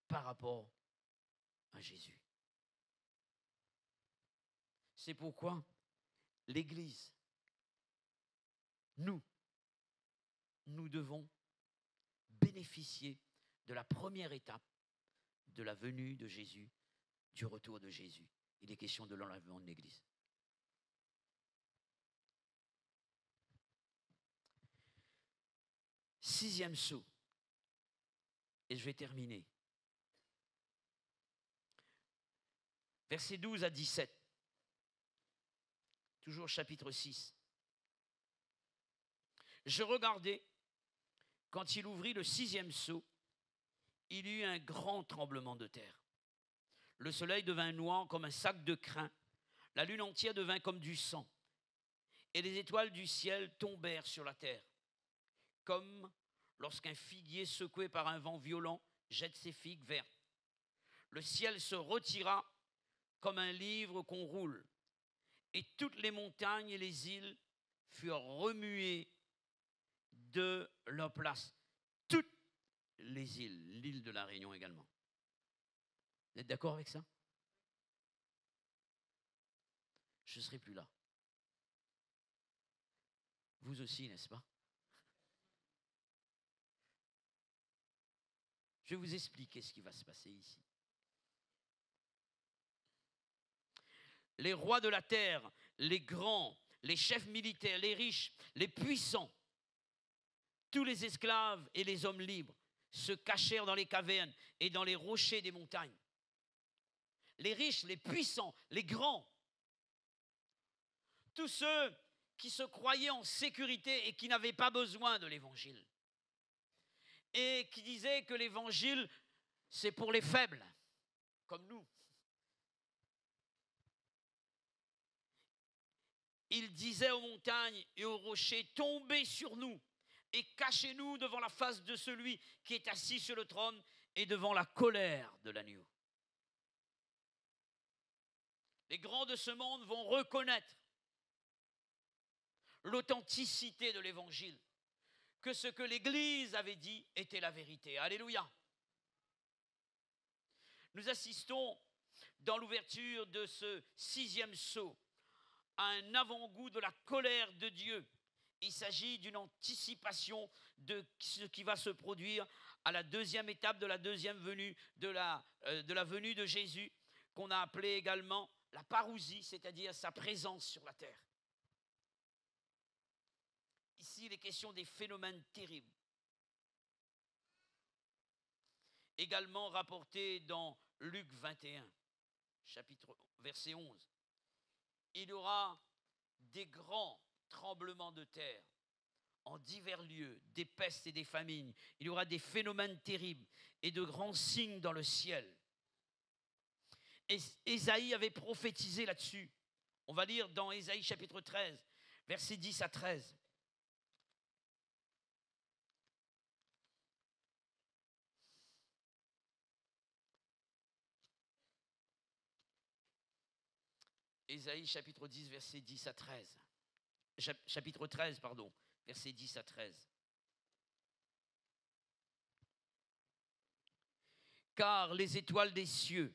par rapport à Jésus. C'est pourquoi l'Église, nous devons bénéficier de la première étape de la venue de Jésus, du retour de Jésus. Il est question de l'enlèvement de l'Église. Sixième saut, et je vais terminer. Versets 12 à 17, toujours chapitre 6. Je regardais, quand il ouvrit le sixième sceau, il y eut un grand tremblement de terre. Le soleil devint noir comme un sac de crin, la lune entière devint comme du sang, et les étoiles du ciel tombèrent sur la terre, comme lorsqu'un figuier secoué par un vent violent jette ses figues vertes. Le ciel se retira comme un livre qu'on roule, et toutes les montagnes et les îles furent remuées de leur place. Toutes les îles, l'île de la Réunion également. Vous êtes d'accord avec ça? Je ne serai plus là. Vous aussi, n'est-ce pas? Je vais vous expliquer ce qui va se passer ici. Les rois de la terre, les grands, les chefs militaires, les riches, les puissants, tous les esclaves et les hommes libres se cachèrent dans les cavernes et dans les rochers des montagnes. Les riches, les puissants, les grands, tous ceux qui se croyaient en sécurité et qui n'avaient pas besoin de l'évangile. Et qui disaient que l'évangile, c'est pour les faibles, comme nous. Il disait aux montagnes et aux rochers, tombez sur nous et cachez-nous devant la face de celui qui est assis sur le trône et devant la colère de l'agneau. Les grands de ce monde vont reconnaître l'authenticité de l'évangile, que ce que l'Église avait dit était la vérité. Alléluia. Nous assistons dans l'ouverture de ce sixième sceau à un avant-goût de la colère de Dieu. Il s'agit d'une anticipation de ce qui va se produire à la deuxième étape de la deuxième venue, de la venue de Jésus, qu'on a appelée également la parousie, c'est-à-dire sa présence sur la terre. Ici, il est question des phénomènes terribles, également rapportés dans Luc 21, verset 11. Il y aura des grands tremblements de terre en divers lieux, des pestes et des famines. Il y aura des phénomènes terribles et de grands signes dans le ciel. Et Ésaïe avait prophétisé là-dessus. On va lire dans Ésaïe chapitre 13, versets 10 à 13. Ésaïe chapitre 10, versets 10 à 13. Chapitre 13, pardon, versets 10 à 13. Car les étoiles des cieux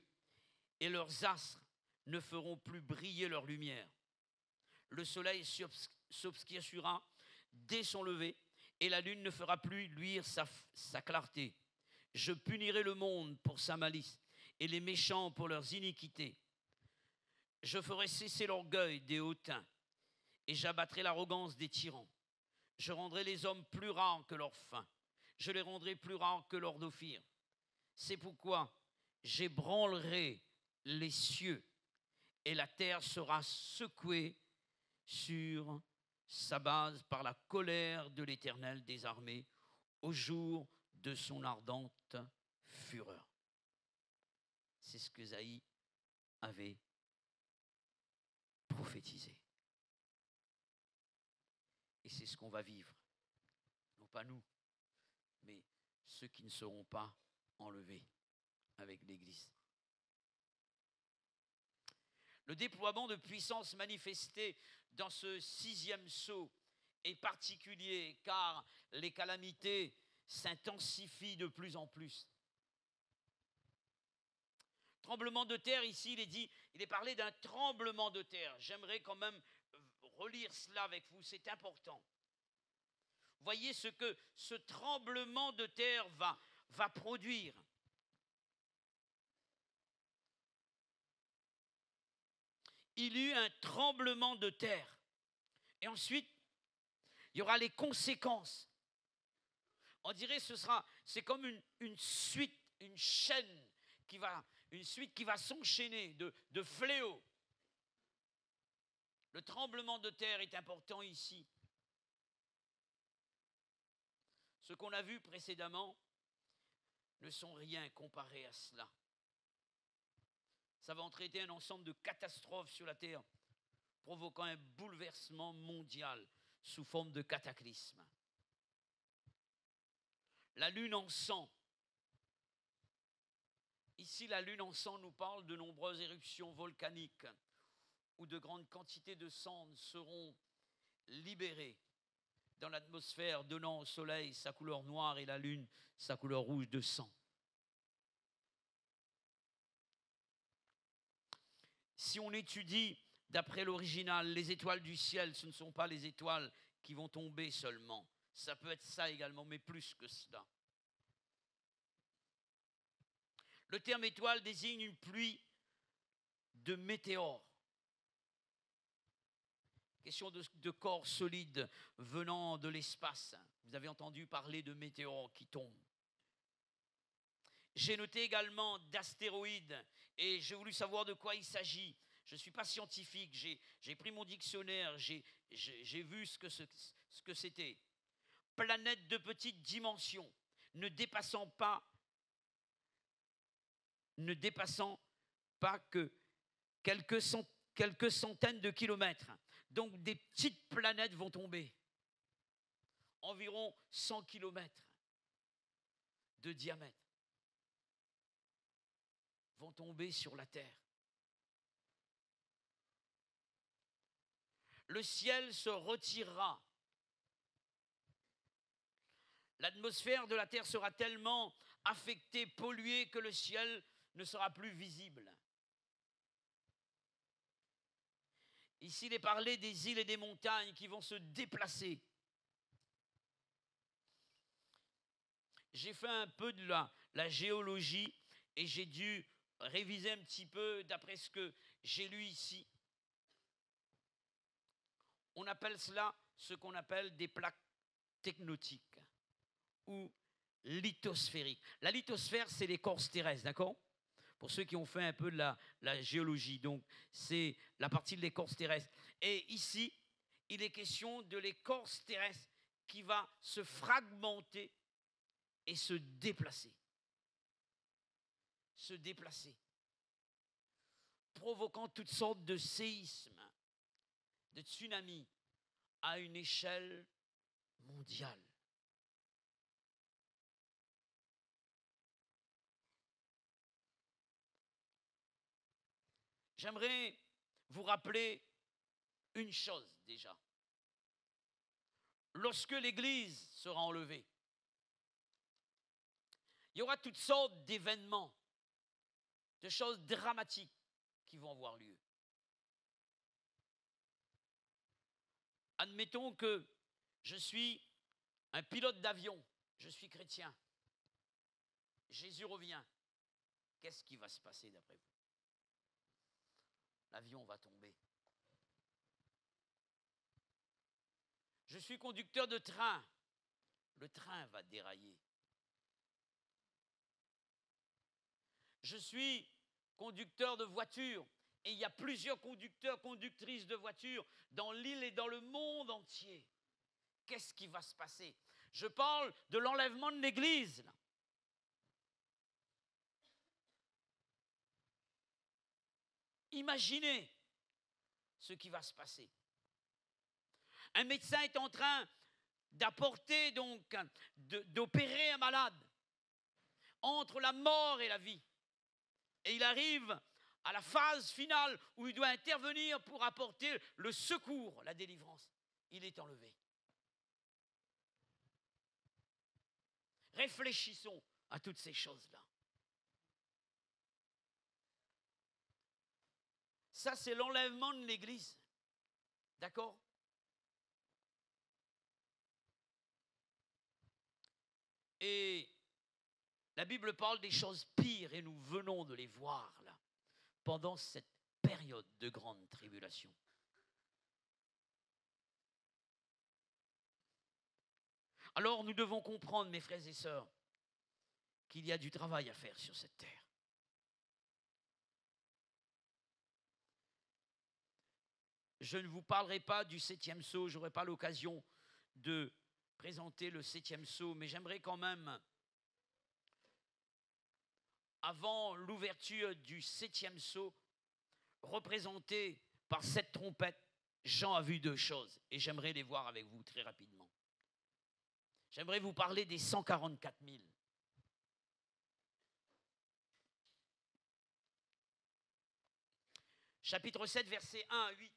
et leurs astres ne feront plus briller leur lumière. Le soleil s'obscurcira dès son lever, et la lune ne fera plus luire sa clarté. Je punirai le monde pour sa malice, et les méchants pour leurs iniquités. Je ferai cesser l'orgueil des hautains, et j'abattrai l'arrogance des tyrans. Je rendrai les hommes plus rares que leurs faim. Je les rendrai plus rares que leurs d'ophir. C'est pourquoi j'ébranlerai les cieux, et la terre sera secouée sur sa base par la colère de l'Éternel des armées au jour de son ardente fureur. C'est ce que Ésaïe avait prophétisé. Et c'est ce qu'on va vivre. Non pas nous, mais ceux qui ne seront pas enlevés avec l'Église. Le déploiement de puissance manifesté dans ce 6e sceau est particulier car les calamités s'intensifient de plus en plus. Tremblement de terre, ici, il est parlé d'un tremblement de terre. J'aimerais quand même relire cela avec vous, c'est important. Voyez ce que ce tremblement de terre va produire. Il y eut un tremblement de terre. Et ensuite, il y aura les conséquences. On dirait que c'est comme une suite, une chaîne une suite qui va s'enchaîner de fléaux. Le tremblement de terre est important ici. Ce qu'on a vu précédemment ne sont rien comparé à cela. Ça va entraîner un ensemble de catastrophes sur la terre, provoquant un bouleversement mondial sous forme de cataclysme. La lune en sang. Ici, la lune en sang nous parle de nombreuses éruptions volcaniques où de grandes quantités de cendres seront libérées dans l'atmosphère, donnant au soleil sa couleur noire et la lune sa couleur rouge de sang. Si on étudie d'après l'original, les étoiles du ciel, ce ne sont pas les étoiles qui vont tomber seulement. Ça peut être ça également, mais plus que cela. Le terme étoile désigne une pluie de météores. Question de corps solides venant de l'espace. Vous avez entendu parler de météores qui tombent. J'ai noté également d'astéroïdes et j'ai voulu savoir de quoi il s'agit. Je ne suis pas scientifique, j'ai pris mon dictionnaire, j'ai vu ce que c'était. Planète de petite dimension, ne dépassant pas que quelques centaines de kilomètres. Donc des petites planètes vont tomber. Environ 100 kilomètres de diamètre vont tomber sur la Terre. Le ciel se retirera. L'atmosphère de la Terre sera tellement affectée, polluée, que le ciel ne sera plus visible. Ici, il est parlé des îles et des montagnes qui vont se déplacer. J'ai fait un peu de la géologie et j'ai dû réviser un petit peu d'après ce que j'ai lu ici. On appelle cela ce qu'on appelle des plaques tectoniques ou lithosphériques. La lithosphère, c'est l'écorce terrestre, d'accord ? Pour ceux qui ont fait un peu de la géologie, donc c'est la partie de l'écorce terrestre. Et ici, il est question de l'écorce terrestre qui va se fragmenter et se déplacer. Se déplacer. Provoquant toutes sortes de séismes, de tsunamis à une échelle mondiale. J'aimerais vous rappeler une chose déjà. Lorsque l'Église sera enlevée, il y aura toutes sortes d'événements, de choses dramatiques qui vont avoir lieu. Admettons que je suis un pilote d'avion, je suis chrétien. Jésus revient. Qu'est-ce qui va se passer d'après vous? L'avion va tomber. Je suis conducteur de train. Le train va dérailler. Je suis conducteur de voiture. Et il y a plusieurs conducteurs, conductrices de voitures dans l'île et dans le monde entier. Qu'est-ce qui va se passer? Je parle de l'enlèvement de l'Église, là. Imaginez ce qui va se passer. Un médecin est en train d'apporter, donc, d'opérer un malade entre la mort et la vie. Et il arrive à la phase finale où il doit intervenir pour apporter le secours, la délivrance. Il est enlevé. Réfléchissons à toutes ces choses-là. Ça, c'est l'enlèvement de l'Église. D'accord? Et la Bible parle des choses pires et nous venons de les voir là, pendant cette période de grande tribulation. Alors nous devons comprendre, mes frères et sœurs, qu'il y a du travail à faire sur cette terre. Je ne vous parlerai pas du 7e sceau, je n'aurai pas l'occasion de présenter le 7e sceau, mais j'aimerais quand même, avant l'ouverture du 7e sceau, représenté par cette trompette, Jean a vu deux choses, et j'aimerais les voir avec vous très rapidement. J'aimerais vous parler des 144 000. Chapitre 7, versets 1 à 8.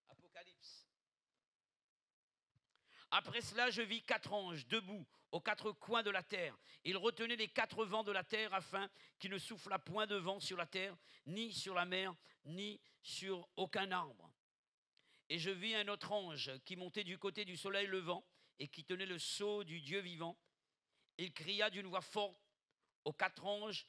Apocalypse. Après cela, je vis 4 anges debout aux 4 coins de la terre. Ils retenaient les 4 vents de la terre afin qu'il ne soufflât point de vent sur la terre, ni sur la mer, ni sur aucun arbre. Et je vis un autre ange qui montait du côté du soleil levant et qui tenait le sceau du Dieu vivant. Il cria d'une voix forte aux 4 anges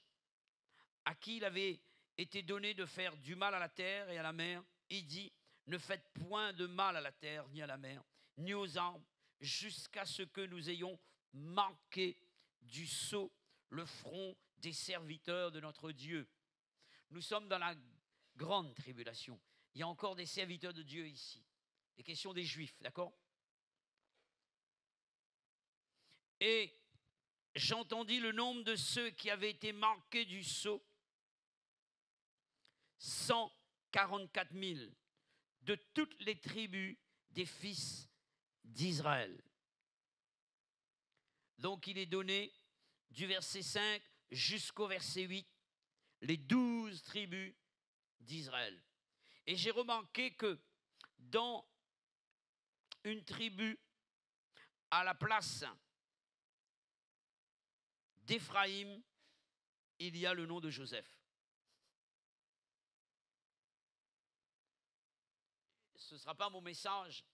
à qui il avait été donné de faire du mal à la terre et à la mer. Il dit: ne faites point de mal à la terre, ni à la mer, ni aux arbres, jusqu'à ce que nous ayons marqué du sceau le front des serviteurs de notre Dieu. Nous sommes dans la grande tribulation. Il y a encore des serviteurs de Dieu ici. Les questions des Juifs, d'accord? Et j'entendis le nombre de ceux qui avaient été marqués du sceau, 144 000, de toutes les tribus des fils d'Israël. Donc il est donné du verset 5 jusqu'au verset 8, les 12 tribus d'Israël. Et j'ai remarqué que dans une tribu, à la place d'Éphraïm, il y a le nom de Joseph. Ce ne sera pas mon message.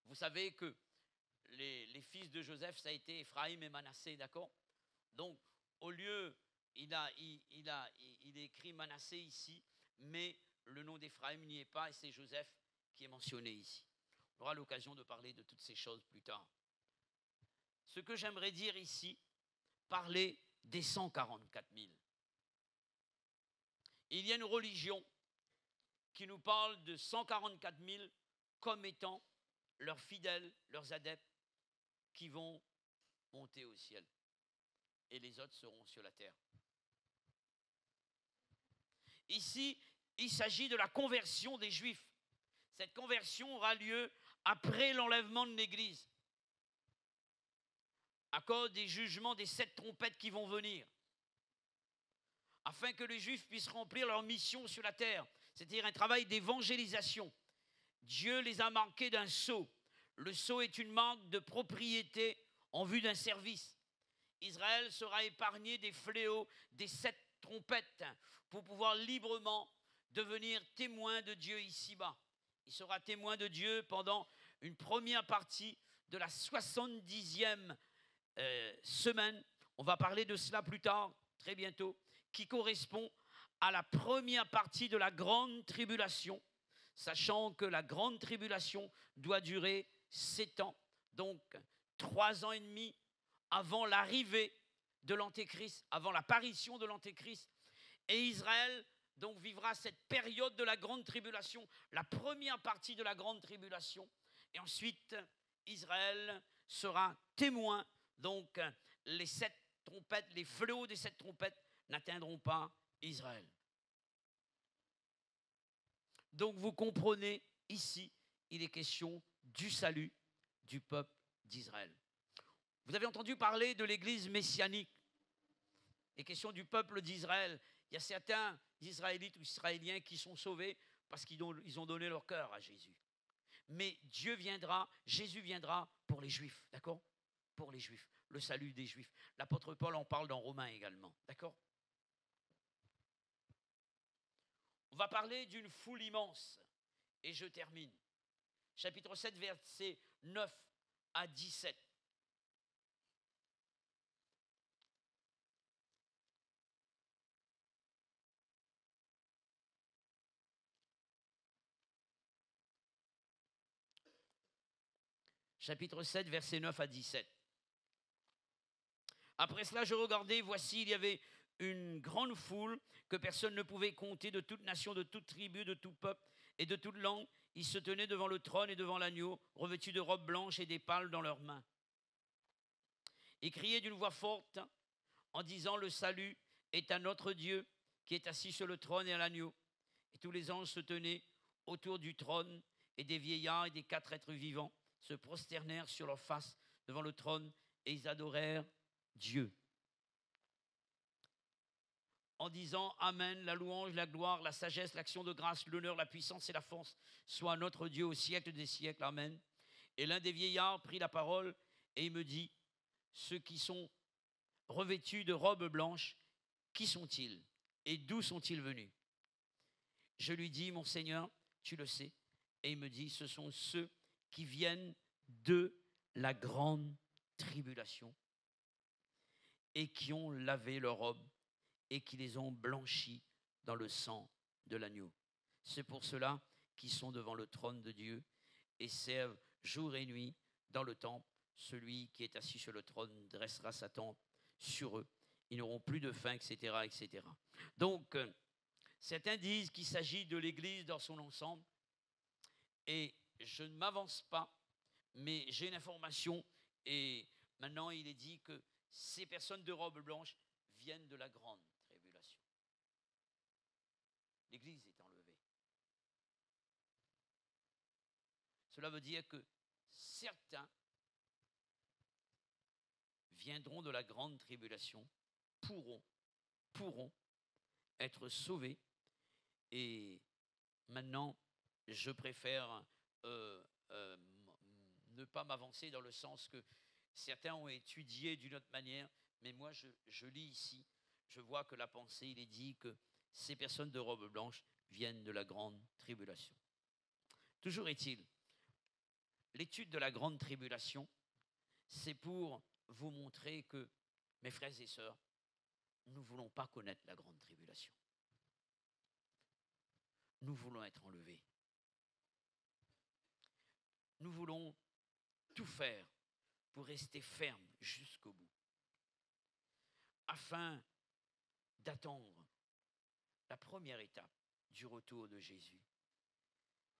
Vous savez que les fils de Joseph, ça a été Éphraïm et Manassé, d'accord? Donc, au lieu, il est écrit Manassé ici, mais le nom d'Éphraïm n'y est pas et c'est Joseph qui est mentionné ici. On aura l'occasion de parler de toutes ces choses plus tard. Ce que j'aimerais dire ici, parler des 144 000. Il y a une religion qui nous parle de 144 000 comme étant leurs fidèles, leurs adeptes, qui vont monter au ciel. Et les autres seront sur la terre. Ici, il s'agit de la conversion des Juifs. Cette conversion aura lieu après l'enlèvement de l'Église, à cause des jugements des 7 trompettes qui vont venir. afin que les Juifs puissent remplir leur mission sur la terre, c'est-à-dire un travail d'évangélisation. Dieu les a marqués d'un sceau. Le sceau est une marque de propriété en vue d'un service. Israël sera épargné des fléaux des 7 trompettes pour pouvoir librement devenir témoin de Dieu ici-bas. Il sera témoin de Dieu pendant une première partie de la 70e semaine. On va parler de cela plus tard, très bientôt, qui correspond à la première partie de la grande tribulation, sachant que la grande tribulation doit durer 7 ans, donc 3 ans et demi avant l'arrivée de l'Antéchrist, avant l'apparition de l'Antéchrist. Et Israël donc vivra cette période de la grande tribulation, la première partie de la grande tribulation. Et ensuite, Israël sera témoin. Donc, les 7 trompettes, les fléaux des 7 trompettes n'atteindront pas Israël. Donc, vous comprenez, ici, il est question du salut du peuple d'Israël. Vous avez entendu parler de l'église messianique. Les questions du peuple d'Israël. Il y a certains Israélites ou Israéliens qui sont sauvés parce qu'ils ont donné leur cœur à Jésus. Mais Dieu viendra, Jésus viendra pour les Juifs, d'accord? Pour les Juifs, le salut des Juifs. L'apôtre Paul en parle dans Romains également, d'accord? On va parler d'une foule immense. Et je termine. Chapitre 7, versets 9 à 17. Chapitre 7, versets 9 à 17. Après cela, je regardais, voici, il y avait une grande foule que personne ne pouvait compter, de toute nation, de toute tribu, de tout peuple et de toute langue. Ils se tenaient devant le trône et devant l'agneau, revêtus de robes blanches et des palmes dans leurs mains. Ils criaient d'une voix forte en disant: le salut est à notre Dieu qui est assis sur le trône et à l'agneau. Et tous les anges se tenaient autour du trône, et des vieillards et des 4 êtres vivants se prosternèrent sur leurs faces devant le trône, et ils adorèrent Dieu en disant: Amen, la louange, la gloire, la sagesse, l'action de grâce, l'honneur, la puissance et la force soit notre Dieu au siècle des siècles. Amen. Et l'un des vieillards prit la parole et il me dit: ceux qui sont revêtus de robes blanches, qui sont-ils et d'où sont-ils venus? Je lui dis: mon Seigneur, tu le sais. Et il me dit: ce sont ceux qui viennent de la grande tribulation et qui ont lavé leurs robes et qui les ont blanchis dans le sang de l'agneau. C'est pour cela qu'ils sont devant le trône de Dieu et servent jour et nuit dans le temple. Celui qui est assis sur le trône dressera sa tente sur eux. Ils n'auront plus de faim, etc., etc. Donc, certains disent qu'il s'agit de l'Église dans son ensemble. Et je ne m'avance pas, mais j'ai une information. Et maintenant, il est dit que ces personnes de robes blanches viennent de la grande tribulation. L'Église est enlevée. Cela veut dire que certains viendront de la grande tribulation, pourront être sauvés. Et maintenant, je préfère ne pas m'avancer dans le sens que certains ont étudié d'une autre manière, mais moi je lis ici, je vois que la pensée, il est dit que ces personnes de robe blanche viennent de la grande tribulation. Toujours est-il, l'étude de la grande tribulation, c'est pour vous montrer que, mes frères et sœurs, nous ne voulons pas connaître la grande tribulation. Nous voulons être enlevés. Nous voulons tout faire pour rester fermes jusqu'au bout, afin d'attendre la première étape du retour de Jésus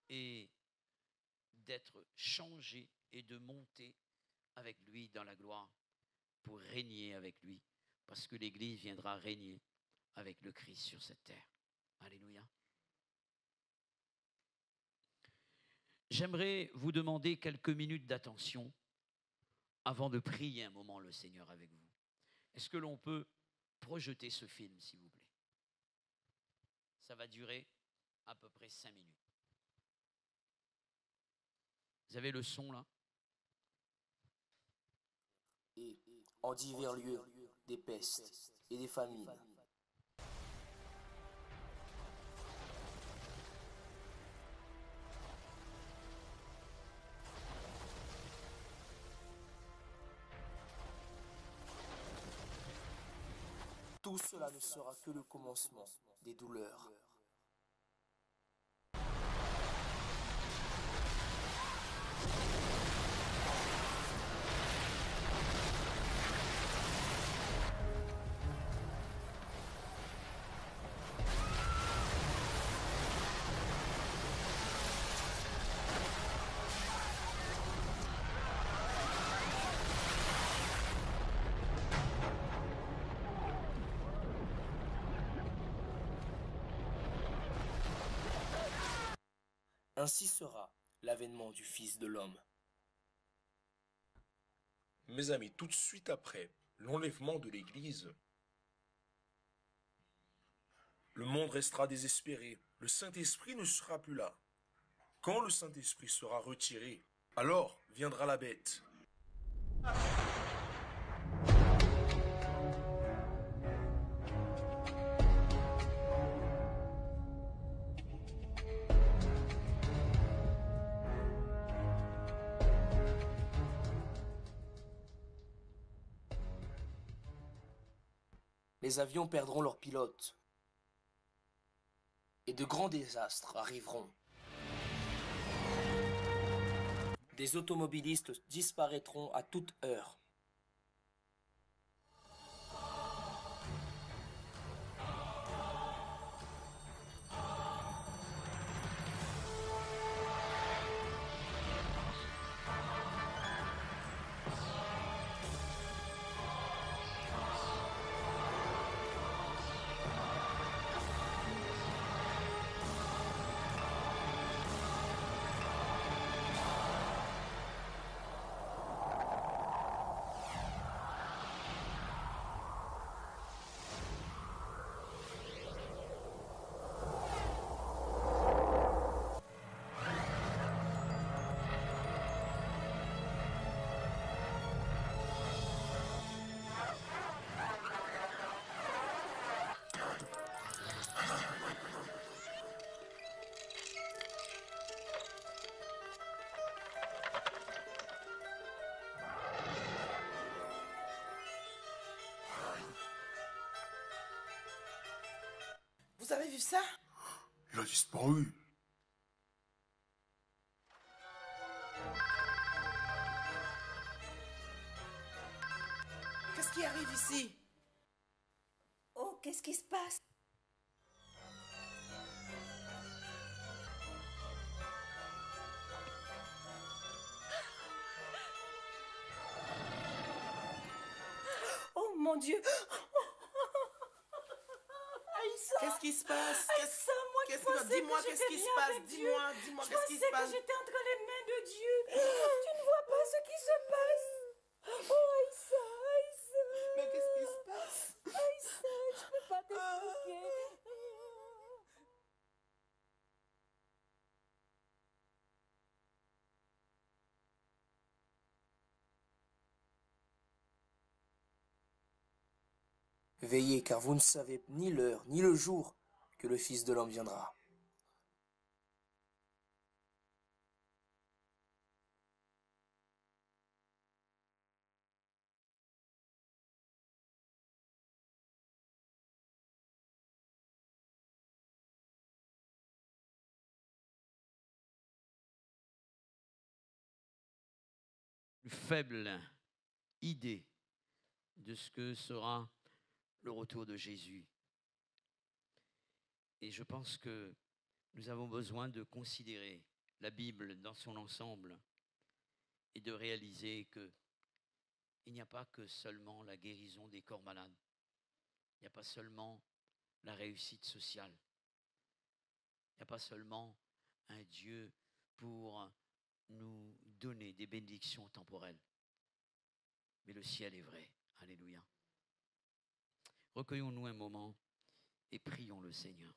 et d'être changé et de monter avec lui dans la gloire pour régner avec lui, parce que l'Église viendra régner avec le Christ sur cette terre. Alléluia. J'aimerais vous demander quelques minutes d'attention avant de prier un moment le Seigneur avec vous. Est-ce que l'on peut projeter ce film, s'il vous plaît? Ça va durer à peu près 5 minutes. Vous avez le son là? Et en divers lieux, des pestes et des famines. Tout cela ne sera que le commencement des douleurs. Ainsi sera l'avènement du Fils de l'homme. Mes amis, tout de suite après l'enlèvement de l'Église, le monde restera désespéré. Le Saint-Esprit ne sera plus là. Quand le Saint-Esprit sera retiré, alors viendra la bête. Les avions perdront leurs pilotes. Et de grands désastres arriveront. Des automobilistes disparaîtront à toute heure. Vous avez vu ça? Il a disparu. Qu'est-ce qui arrive ici? Oh, qu'est-ce qui se passe? Oh mon Dieu! Aïssa! Qu'est-ce qui se passe? Aïssa, moi qui pensais Dis-moi, que qu'est-ce qui j'étais se bien passe? avec Dieu. Dis-moi, Je qu'est-ce qui pensais se passe? que j'étais entre les mains de Dieu. Tu ne vois pas ce qui se passe? Oh, Aïssa, Aïssa! Mais qu'est-ce qui se passe? Aïssa, je peux pas t'expliquer. Veillez, car vous ne savez ni l'heure ni le jour que le Fils de l'homme viendra. Une faible idée de ce que sera le retour de Jésus. Et je pense que nous avons besoin de considérer la Bible dans son ensemble et de réaliser que il n'y a pas que seulement la guérison des corps malades. Il n'y a pas seulement la réussite sociale. Il n'y a pas seulement un Dieu pour nous donner des bénédictions temporelles. Mais le ciel est vrai. Alléluia. Recueillons-nous un moment et prions le Seigneur.